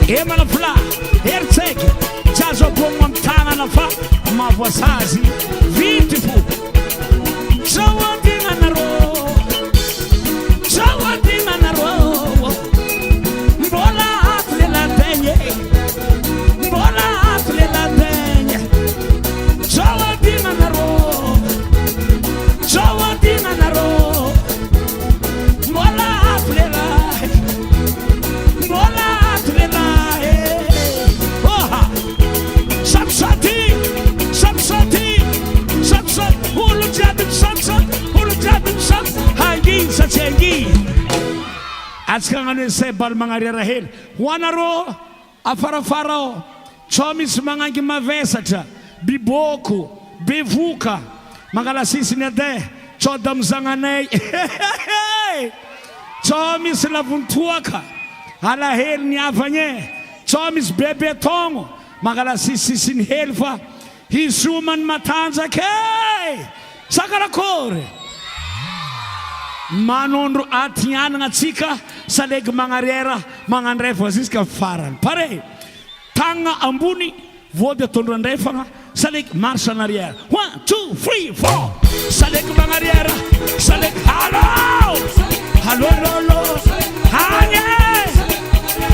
Emana fla Herzeg Jazo bomam tanana fa Ma voisazi Beautiful Chawadina naro Mbola atle la tenye Chawadina naro Mbola atle la Askangano sebal mangarerahel wanaro afarafaro chomis mangangi mavesatra biboko bevuka mangalasisi nede chodam zanganay chomis lavuntuaka alahel niavanye chomis bebetongo mangalasisi helfa hisuman matanzake sakarakore manondro atianana tsika Salegy magnarera magnandrefa ziska farany pare tagna ambony vody atondro andrefagna Salegy marche en arrière 1 2 3 4 Salegy magnarera Salegy halo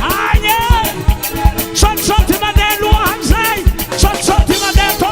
hanye sotsoti madelo hanzay sotsoti madeto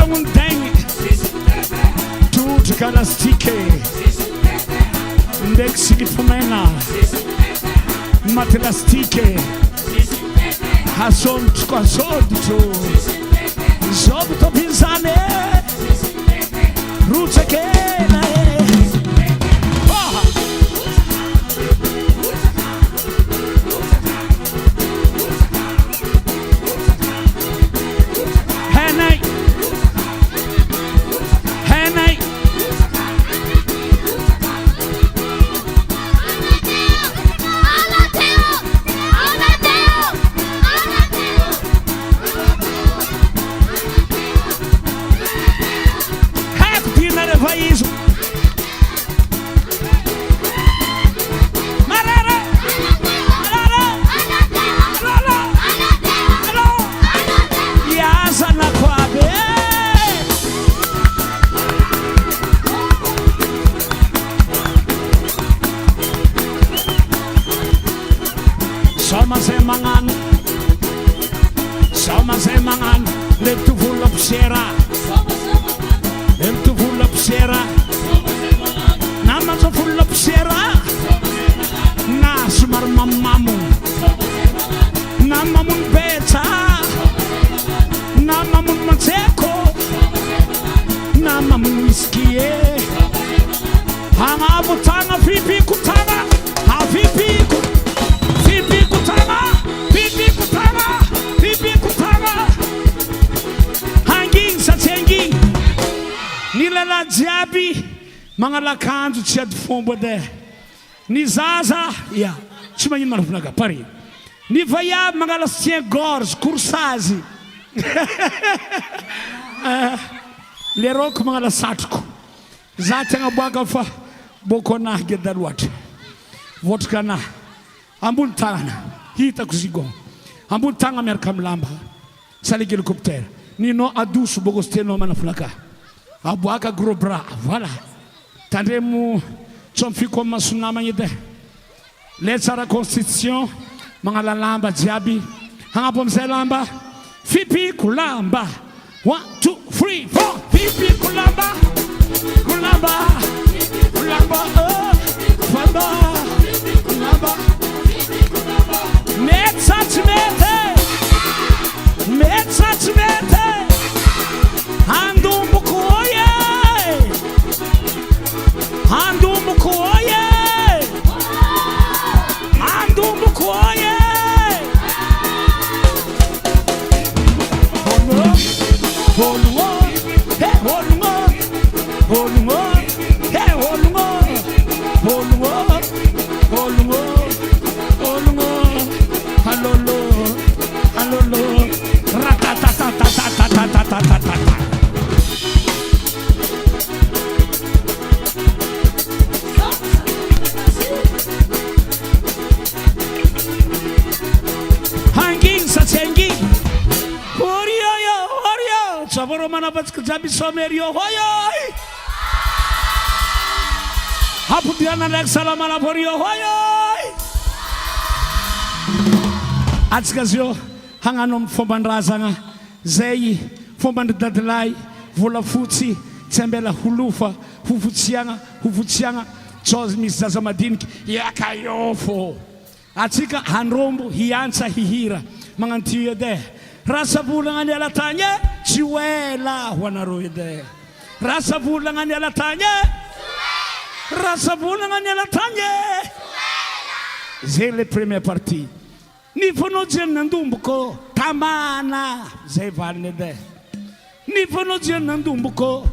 Deng Tout Galastique Ndexilifumena Matelastique Hason Tukasodito Zobto Pinzane Rutekela Soma semangan Leptu full of sera Leptu full of sera Nama so full of sera Na sumar mamamu Namamun beta Namamun mateko Namamun whisky Hanga butanga fipi kutanga Ha fipi kutanga Nilala jiaby magnalakanjo tsy ady fomba de ny zaza ya tsy magnino maravinaka pare ny vaiavy magnala soutien gorge corsage le roko magnala satroko za tegna boaka fa boko anahy geda loatra votraka anahy ambony tagnana hitako zigon ambony tagnana miaraka amin'ny lamba Salegy hélicoptère nino adoso boko stenao manafilaka aboaka gros bras voilà tandremo tsomfiko masonamagna edy le tsara constitution magnala lamba jiaby hagnapo amizay lamba fipiko lamba 1 2 3 4 fipiko lamba kulamba kulamba famba kulamba metsatmete Manapatsika jaby somerio hoyoy hapudiana ndraiky salamana vorio hoyoy atsika zio hagnano amin'ny fombandrazagna zay fombandry dadilay volafotsy tsy ambela holofa hovotsiagna tsozy misy zaza madiniky iaka io fô atsika handrombo hiantsa hihira magnantio ede rasa volagna ny alatagny tsy wela ho anareo edy rasa volagna ny alatagny rasa volagna ny alatagny zay le première partie ny fanojeny nandomboko tamana zay valiny edy ny fanojeny nandomboko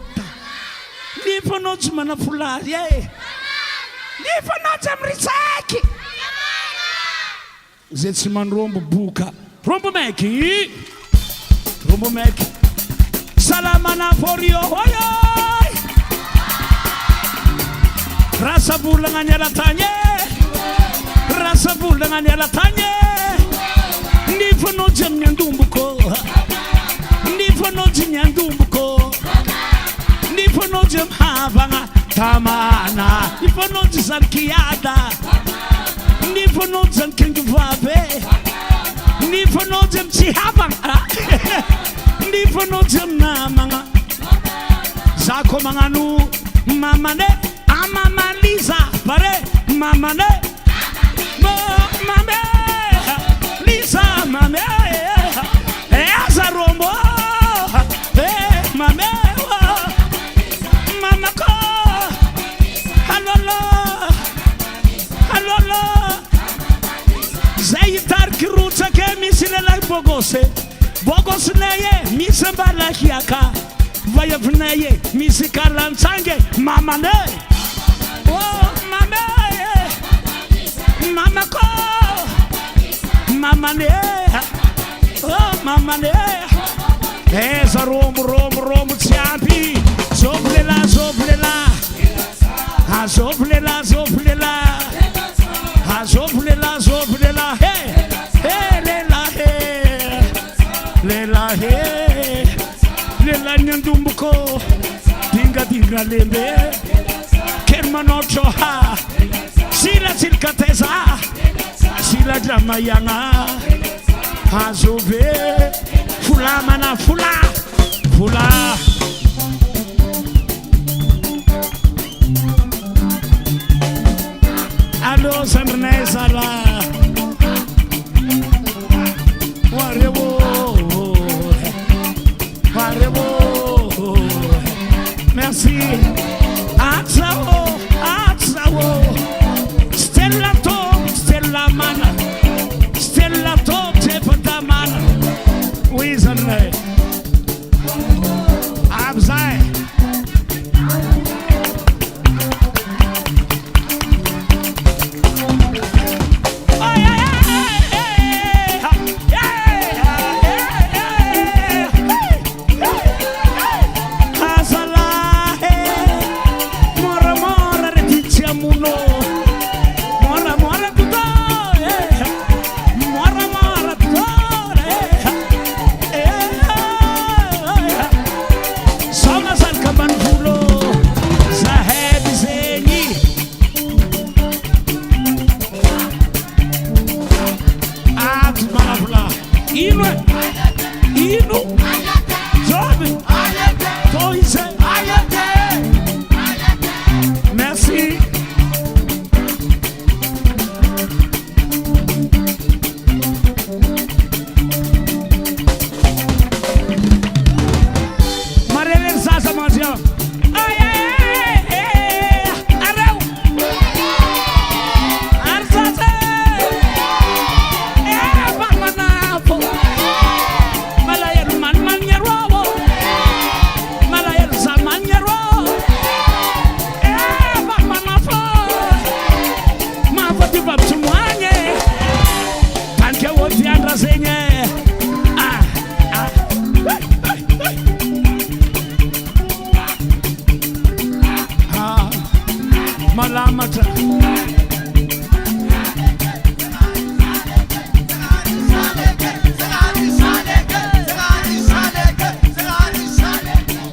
ny fanojy manafolazy ny fanojy amritsaky zay tsy manrombo boka rombo meky salamana forio hoyoy rasa volagna ny alatagny rasa volagna ny alatagny ny fanojy amin'ny andomboko ny fanojy ny andomboko ny fanojy amin'ny havagna tamana ny fanojy zany kiada ny fanojy zany kengivave ny fanojy amin'ny tsy havagna ny fanojy amin'ny namagna Zako manganu mamane amamaliza pare mamane mame Lisa mame Azarombo mame mama ko halolo Zaitar kiruta ke misile la bogos neye misembala kiaka vaya vnaye misikaran sange mama ne oh mama mama ko mama ne oh mama ne rom champi zoblela ha zoblela hey lela nyandumbuko dinga lembe kermanocho ha sila silkateza sila jamayanga hazobe fula mana fula allo sandrnesa la warebo merci Atsawo Stella mana Stella tepata mana Wizard Abzai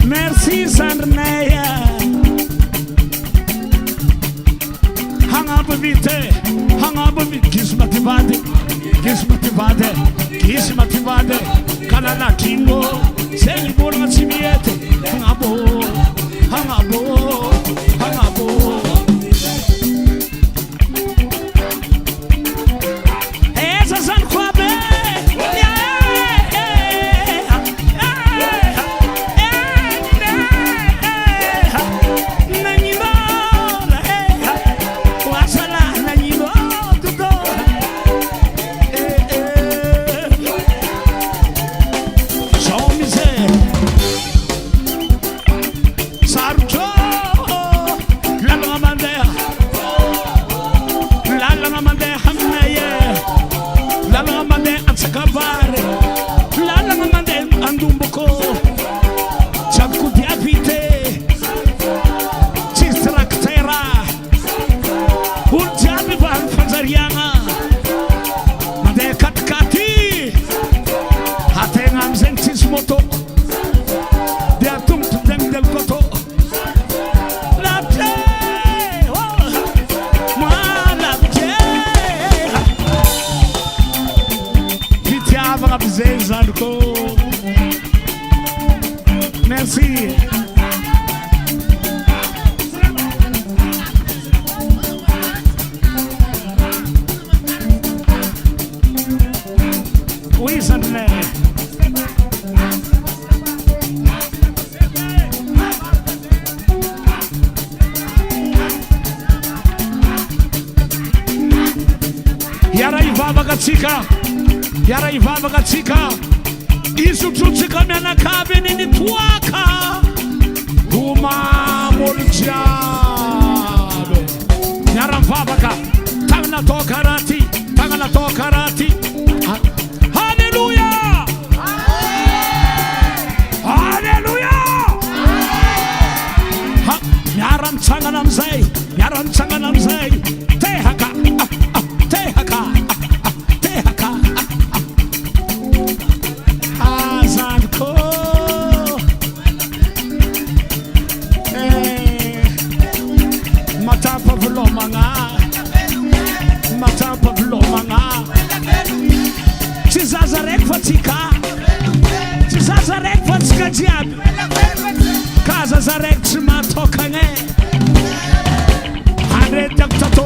Merci Sandrneya Hanga bevite Kismativade Kalala Kingo Seni Burma Simiete Hangabo Esa San Kwabe Merci. ivavaka tsika yara ivavaka tsika isotrotsika mianakavy niny toaka omamolo jiaby miara mivavaka tagnana atao karaty tagnana atao karaty halleluja halleluja miara mitsangana amizay miara mitsangana amizay tehaka tehaka tehaka azaniko matapa vilomagna matapa vilomagna tsy zaza raiky fa tsika tsy zaza raiky fa tsika jiaby ka zaza raiky tsy matokagna handretiako tato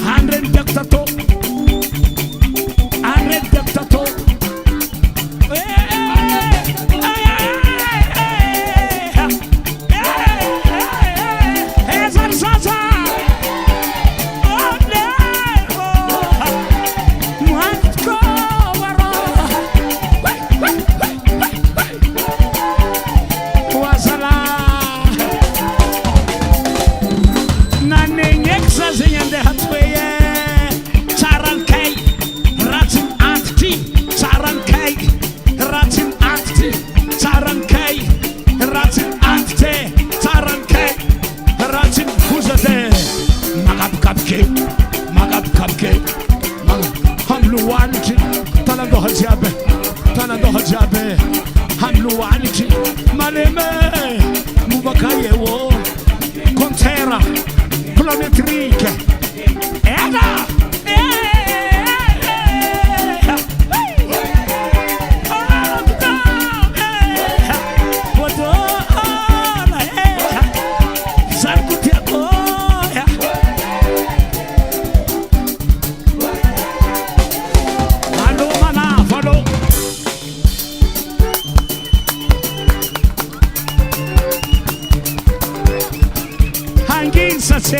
handretiako tato handretiako tato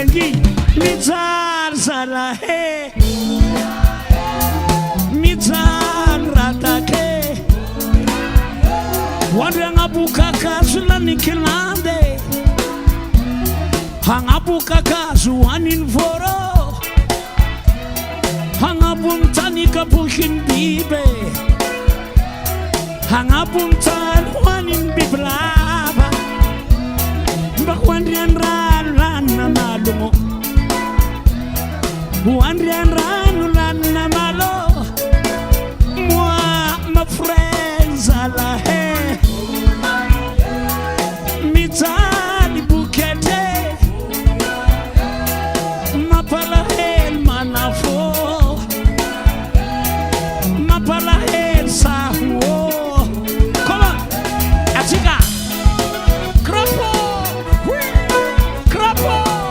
Salegy mijar zala he mijar ratake wandre anabuka kazo lanikilande anabuka kazo anin voro anabumtani kapukin bibe anabumtan anin biblava bakwandrian nalungo wandrian ranu lana malo moi ma friends ala he mitali bukete mapala el manafo mapala el sahuo come on atika kropo kropo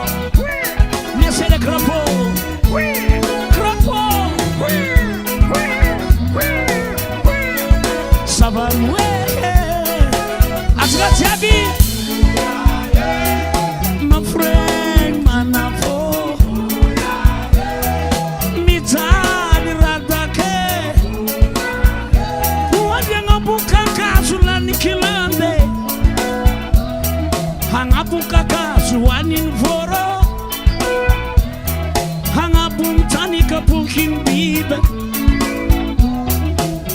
my friend manafo mitali radake wadianga buka kazu lanikilande hangabuka kazu wanin voro hangabumtani kapukin bibe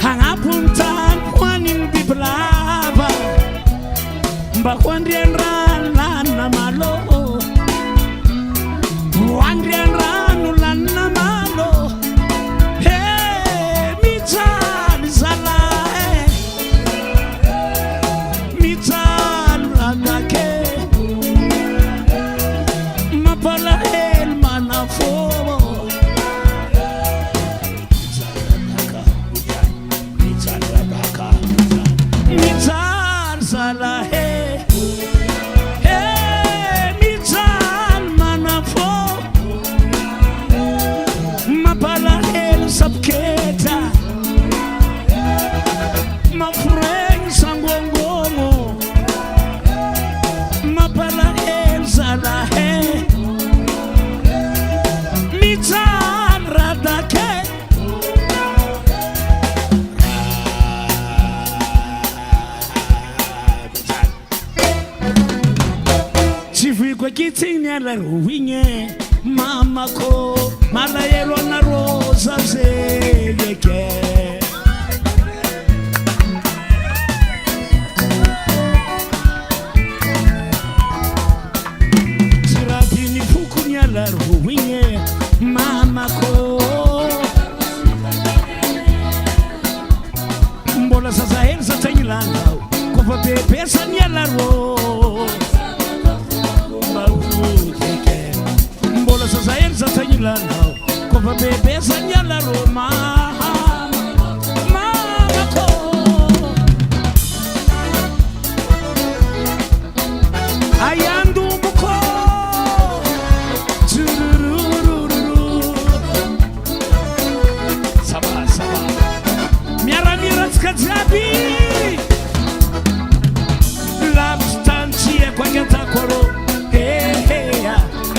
hangabumtan wanin biblava bakwandrian lana malo wandrian ranu lana malo hey mital zala mital radake mapala el manafo mital radaka mital zala sabketa my friend sangongomo mapala el zala he mitan rada Siviko kitini la ruinye mama ko mala yelo na rosa zeyeke Siratini fukunya la ruinye mama ko Mbola sasa hensa tanyilanga ko fa pesa nyala ro Mbola sasa hensa tanyilanga ko fa pesa nyala ro mama ko Ayandu muko Saba Miara skadzabi Labstancie kwa geta koro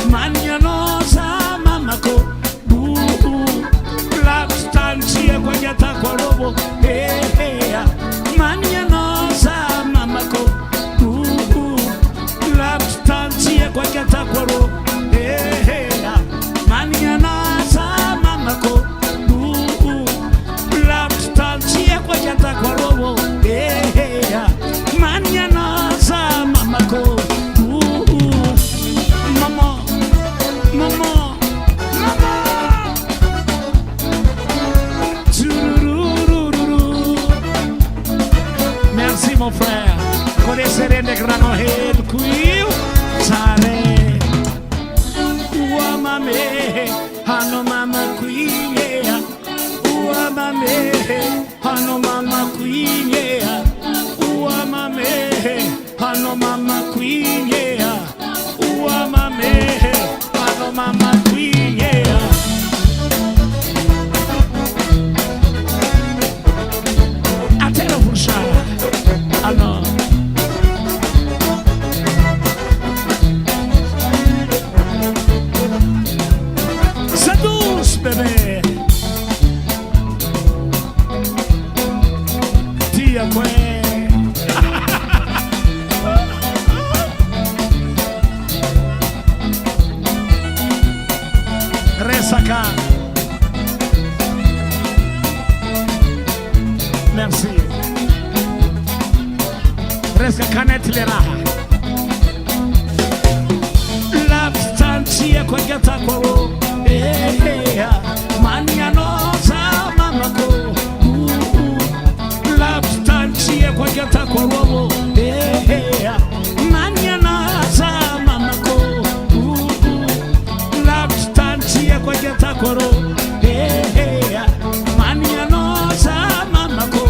Manianosa mamako Labstancie kwa geta koro Manianosa mamako Labstancie kwa geta koro Manianosa mamako Labstancie kwa geta koro Manianosa mamako Merci mon frère. Connaissez les grands head qui sare. Ua mame, hano mama kuinyea. Ua mame, hano mama kuinyea. Ua mame, hano mama kuinyea. Ua mame, hano mama kuinyea. Atero fushara. Alors ça douce bébé Tia quoi Resaka Merci Resca canette le raha L'abstantia kwa geta kwaro Manianosa mamako L'abstantia kwa geta kwaro Manianosa mamako L'abstantia kwa geta kwaro Manianosa mamako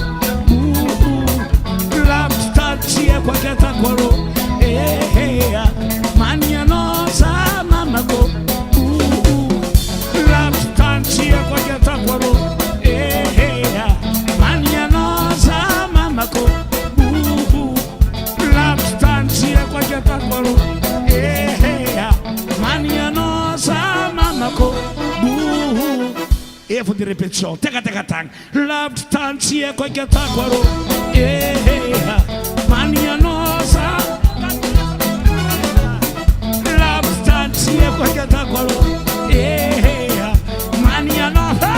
L'abstantia kwa geta kwaro Manianosa mamako L'abstantia kwa geta kwaro Manianosa mamako L'abstantia kwa geta kwaro Manianosa mamako E di ripetizione, tega tang. L'abstantia kwa geta kwaro Manianosa L'abstantia kwa geta kwaro Manianosa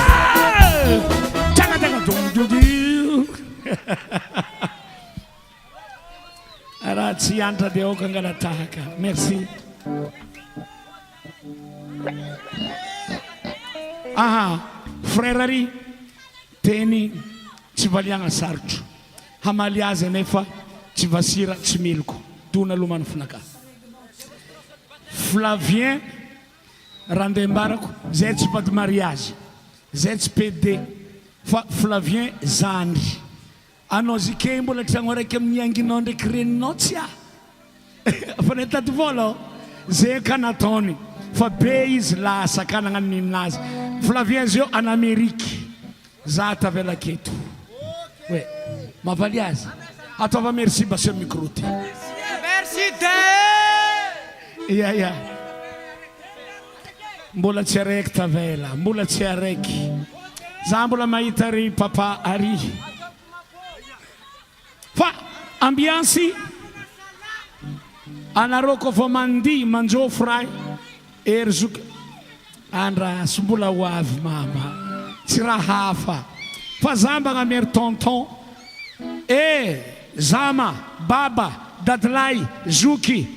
tega Grazie Andra de Okangalataka. Merci. Aha, frère Ari teny tsy valiagna sarotro hamaly azy nefa tsy vasira tsy miloko tona lomano finaka Flavien randembarako zay tsy pas de mariage zay tsy PD fa Flavien Zandry anao zike mbola tragno araiky amin'ny anginao ndraiky reninao tsy fa netady vola zay ka nataony fa be izy lasa ka nagnano ninazy Flavien zio en Amérique za tavela keto ouais mavaly azy atova merci basio micro ty Merci yeah mbola tsy araiky tavela mbola tsy araiky za mbola mahita ry papa Ari fa ambiance anareo kofa mandia manjofo raha ery zoky andra sombola ho avy mama tsy raha hafa fa zambagna mery tonton zama baba dadilay zoky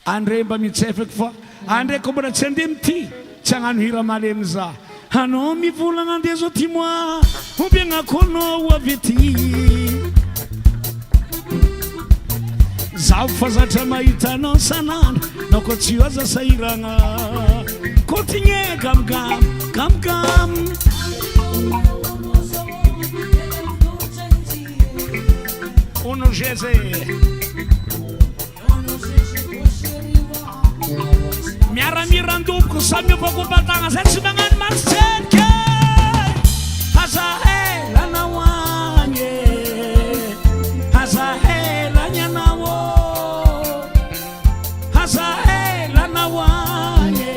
andre mba mitsefaky fa andre ko mbola tsy andeha mity tsy agnano hira malemy za anao mivolagna andeha zao ty moa ombiagnakonao avy ety zaho fa zatra mahita anao sanandro nao ko tsy oza sahiragna continuer gamgam gamgam ono jeze miaramirandoboko samy miopakopatagna zay tsy magnano matsitselike azahela anao agny azahela ny anao azahela anao agny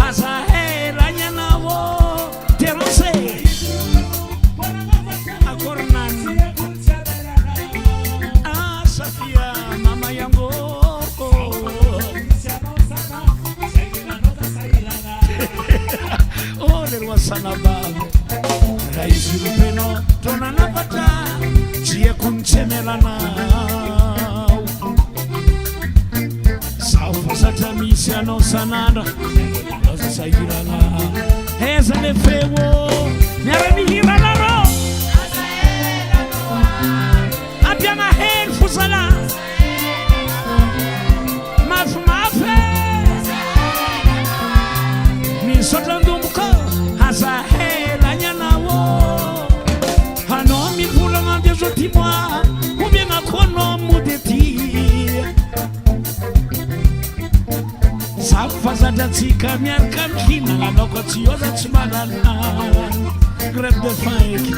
azahela ny anao terance akorinany safia mama yango sanabave raizirupeno tonanapata cia kuncemelanao saufa satra misy anao sanandra oza sahirana eza le fewo miara mihiranaro apiana hely fosala mafimafe misotrandomboka azahela ny anao anao mivolagna andeha zao ty moa ombiagnako anao mody ety zaho fazadratsika miaraka mihinagna anao ko tsy oza tsy malana grève de faim eky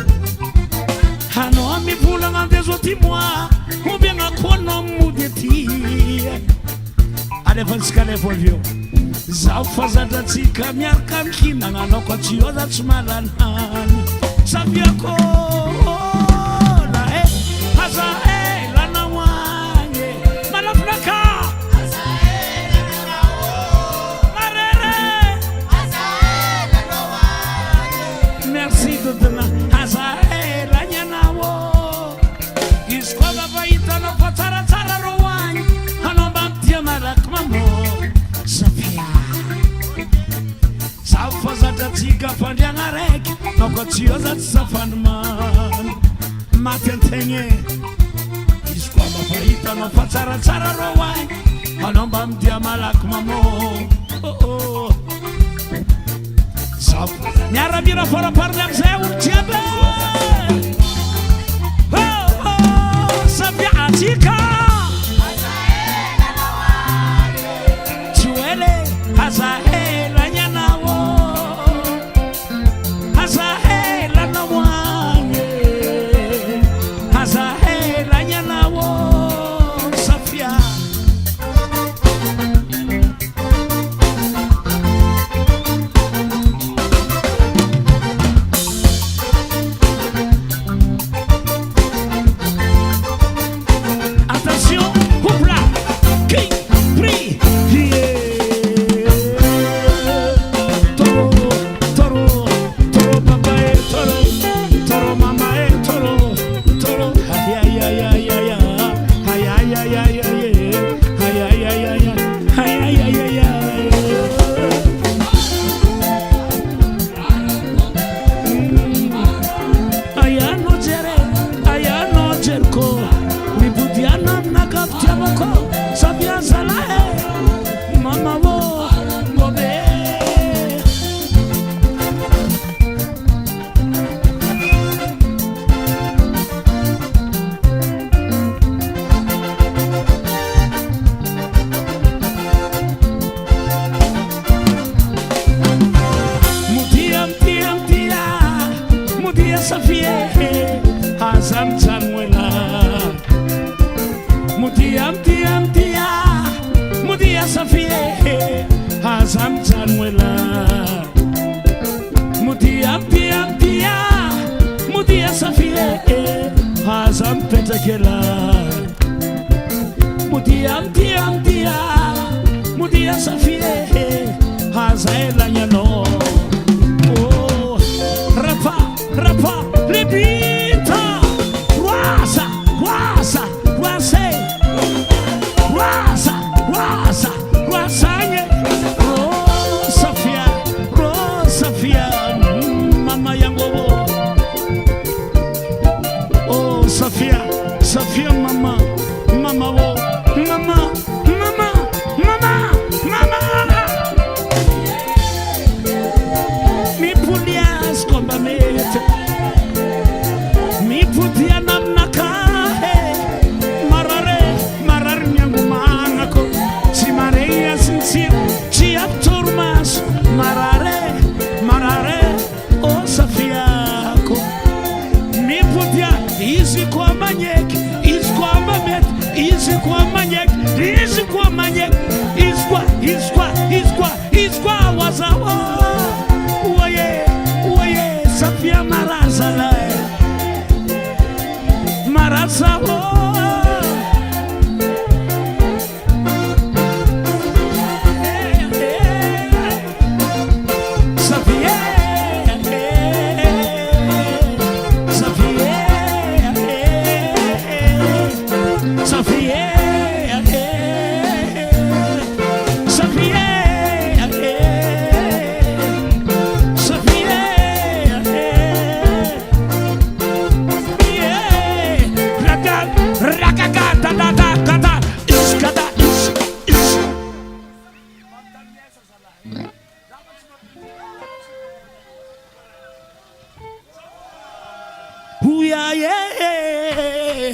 anao mivolagna andeha zao ty moa ombiagnako anao mody ety alefantsika alefa avy eo zaho fazadratsika miaraka mihinagna anao ko tsy oza tsy malanany safiako la azahela anao agny malafinaka marere merci dodona azahela ny anao izy koa va hitanao fa tsaratsara ro agny anao mba mitia malaky mamo safia zaho fazadratsika fandriagna raiky nao ko tsy oza tsy safandrimano maty antegny izy koa mba fa hitanao fa tsaratsara ro agny anao mba midia malaky mamo zaho miaramira farapariny amizay olo jiaby safia atsika azahela ny anao azahela anao agny azahela ny anao safia attention houpla qui prie mudia mudia safie hazaela nyano oh rapa libita wasa wasanye Safia mama yangu oh Safia mama wo mama mi pulias komba mete mi putia namnaka marare nyangu manako simareya sincere ci abturmas marare oh Safia ko mi putia izi kwa manyek iskwa wazawa waye Safia marazala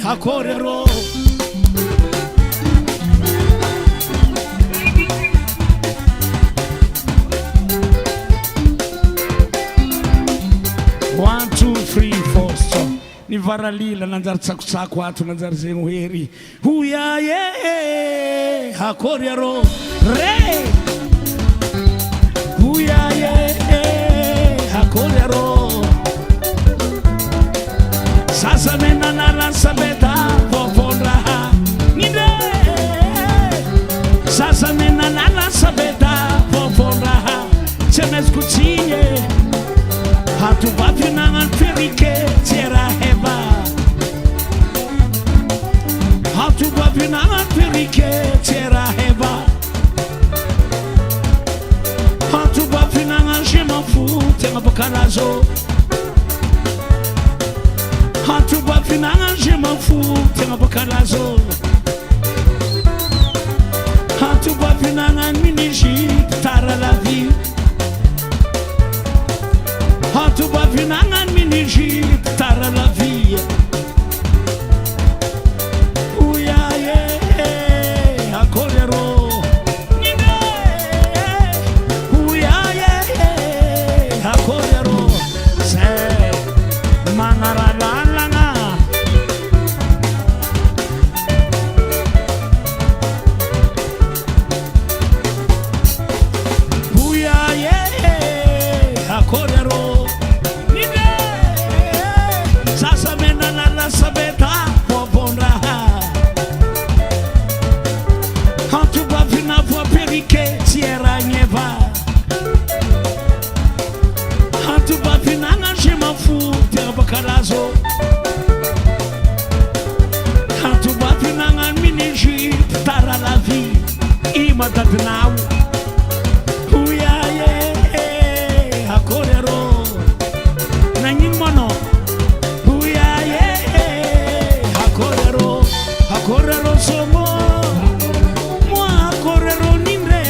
hakorero one, two, three, four, so ni varalila nanzar tsaku atu nanzar zenguheri huya ye hakorero re huya ye hakorero sasa nena nara sabeta popondra nide sasa nena nara sabeta popondra chemes kuchinye hatu bapi nangan perike tierra heba hatu bapi nangan perike tierra heba hatu bapi nangan shema fu tenga bokanazo hatu bapi nangan shema fu tenga bokanazo hatu bapi nangan minishi tara la vie hatu bapi nangan minishi tara la vie uya ye akolero nine uya ye akolero se mangara langa uya ye akolero sabeta popondra hatu bafina po perike tierra nyeva hatu bafina ngashema fu tera bakarazo hatu bafina ngaminishi tara la vie imatatnau uya ye akorero nanyimono correro somo moi correro nimre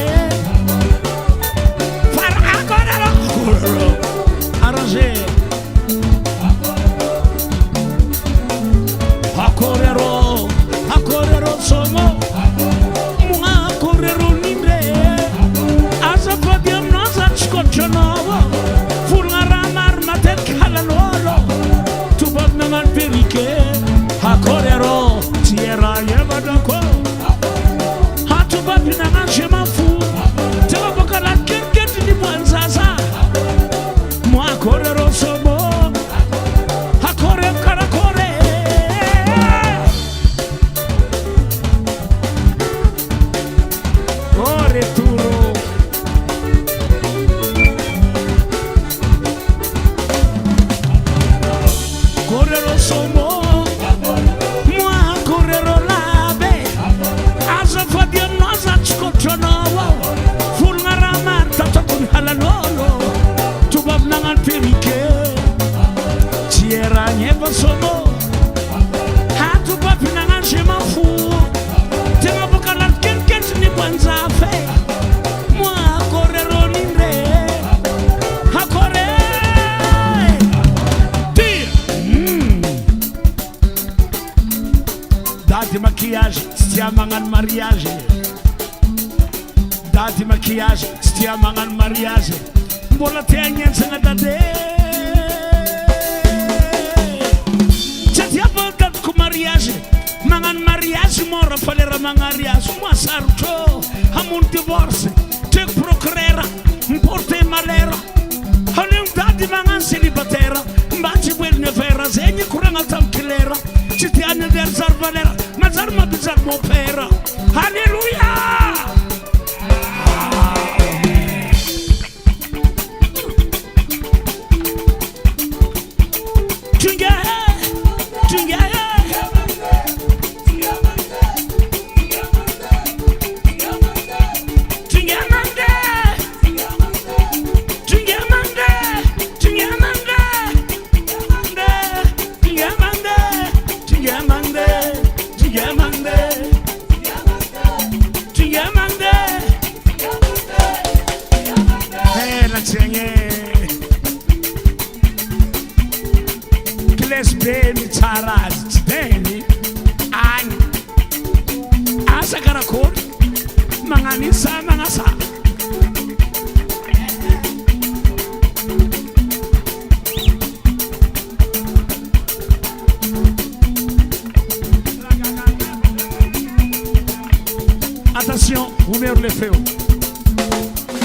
para correro arrangé a correro somo moi correro nimre Stia mangan mariage. Dati maquillage. Stia mangan mariage. Mbola tenyen sanga dade. Stia mangan ku mariage. Mangan mariage mora falera mariage. Moi sarto. Hamun divorce. Te procurera. Mporte malera. Halim dadi mangan celibatera. Mbati wel nevera. Zenye kuranga tamkilera. Citiane del zarvalera. Mazar ma bizar mo pera. Hallelujah. Attention, vous mettez le feu.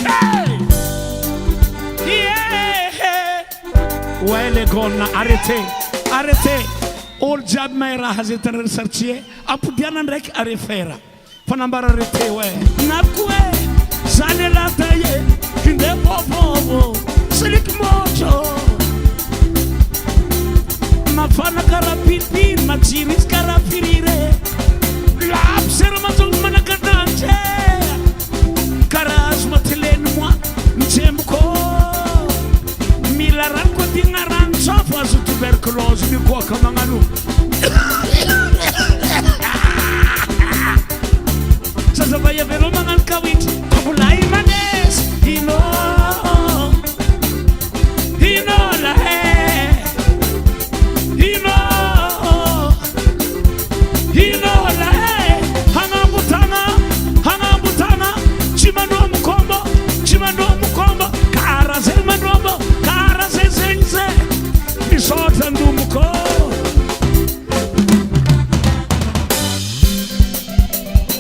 Hey! Yeah! Ouais, les gars, arrêtez, arrêtez. All job mera hazita researchier. Apudiana rek arefera. Fanambara arrêtez, ouais. Nakwe, zane la taille, kinde popo, selik mocho. Ma fana karapirpir, ma chiris karapirire. La absera mazul manakadante. Karas matilen moi, mchemko. Milaran ko tingaran sofa su tuberculose mi ko kamanganu. Sasa vaya vero mangan kawit, kapulai manes. Hino la Hino la hanga butana, chimano mukombo, kara zel manombo, kara zenze, misota ndumuko.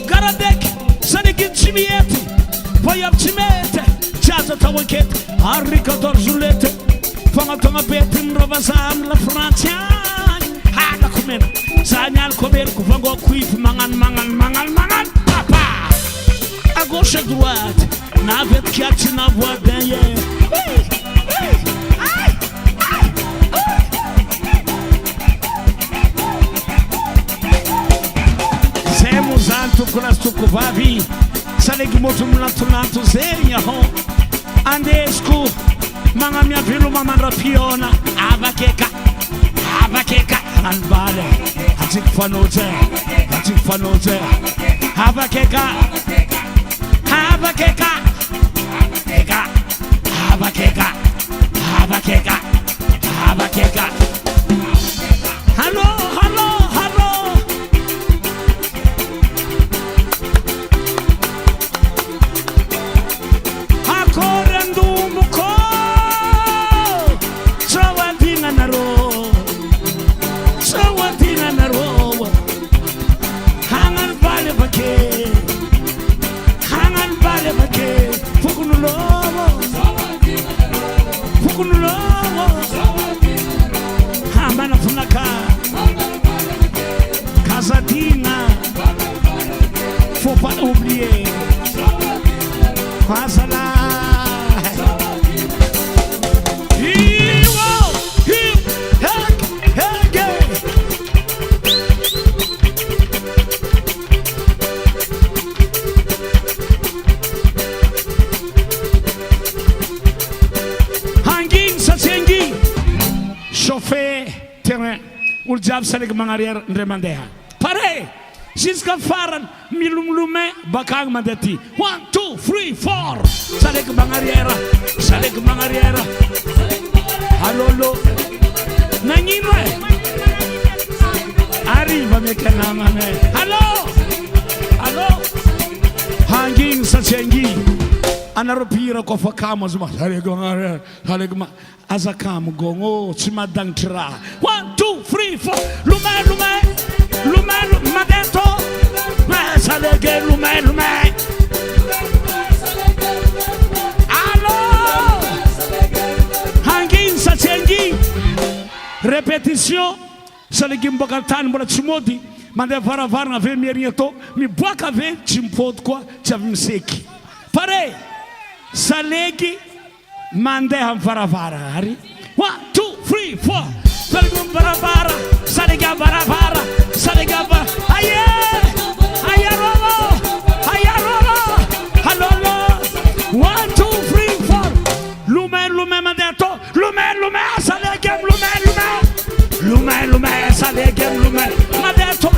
Garadek, Salegy chimieti, poyap chimete, chaza tawaket, harika dorzulete, fangatonga betim robazam la Francia, hala kumena. Sanyal kober kuvango kuif mangan papa à gauche à droite n'avait qu'à na voix derrière Zemos alto corasto covavi Salegy moto mlanto zenya ho andesco manga mia velo mama rapiona abakeka anbale Hatik fanote Habakeka Hello Hakorendu muko Sawadina naro Hangan bale bake Fukunulovo Hambana funaka Casadina Faut pas oublier Kwasala terrain ou le diable Salegy mangarière ndremandeha pare jusqu'à faran milumlume bakang mandati 1 2 3 4 Salegy mangarière halolo nanyinwe arriva me kanamane hallo Chengi. Anaropira ko fakamos ma. Halegma azakam gongo chimadang tra. 1, 2, 3, 4. Lume madeto. Salege lume. Allo. Hangin sa Chengi. Répétition. Salegy mbokatan mbola tsy mody mandeha varavarana ave miarigna to miboaka ave tsy mipody koa tsy avy miseky pare Salegy mandeha varavara 1, 2, 3, 4 Salegy varavara Salegy varavara Salegy halolo 1, 2, 3, 4 lume mandeha to lume Salegy lume Salegy lume madeto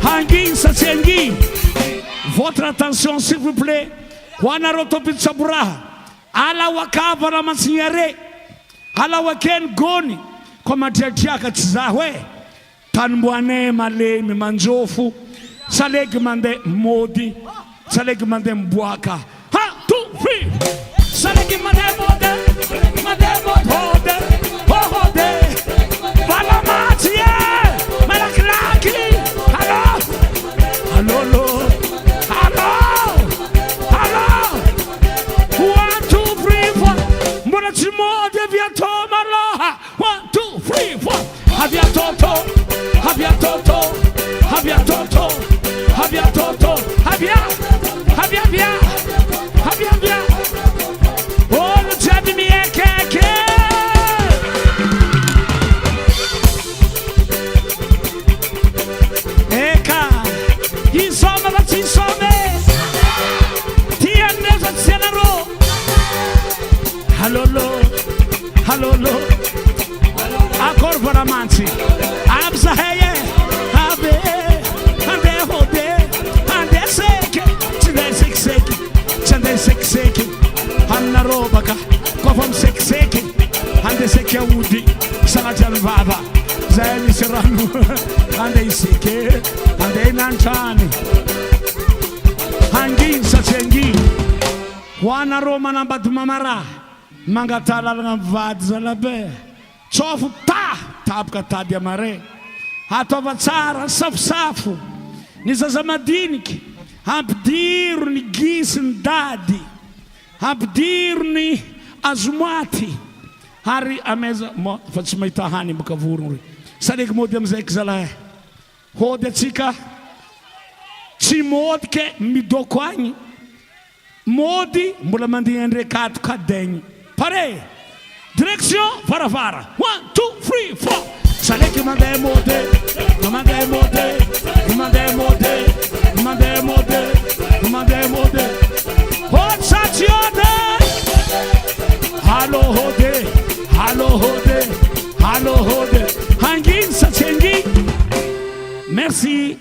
Hangin sa Chengi. Votre attention s'il vous plaît. Wana rotopit saburaha. Ala wakava na masinyare. Ala waken goni. Kwa matiatiaka tizahwe. Tanbuane malemi manjofu. Salegy mande modi. Salegy mande mbwaka. 1, 2, 3. Salegy mande mode. Balamati. Malaklaki. Hello. 1, 2, 3, 4. Mbonachimo deviato maloha. 1, 2, 3, 4. Havia toto. Oh, lo jadi mi ekeke. Eka. Insomma, vacci insomma. Tiene fazianaro. Halolo. Akor varamansi. Abza heye. Ande hode. Ande seke. Chande seke. Hanna robaka. Kofam seke. Ande seke udi. Salajan baba. Zaini serrano. Ande seke. Ande nanchani. Hangin sa Chengi. Wana Roma na badumamara. Mangatala nga vady zalabe. Tsofu tapka tady amare. Atova tsara safosafo. Ny zaza madiniky. Ampidiro ny gisy ny dady. Ampidiro ny azomaty. Ary ameza fa tsy mahita hany boka vorogno. Salegy mody amizay zalahy. Hody atsika. Tsy mody ke midoko agny. Mody mbola mandeha andrekato kadegny. Pare. Direction varavara. 1, 2, 3, 4. Salegy mandeha mody. Otsatsiode. Halo hode. Hangin sa Chengi. Merci.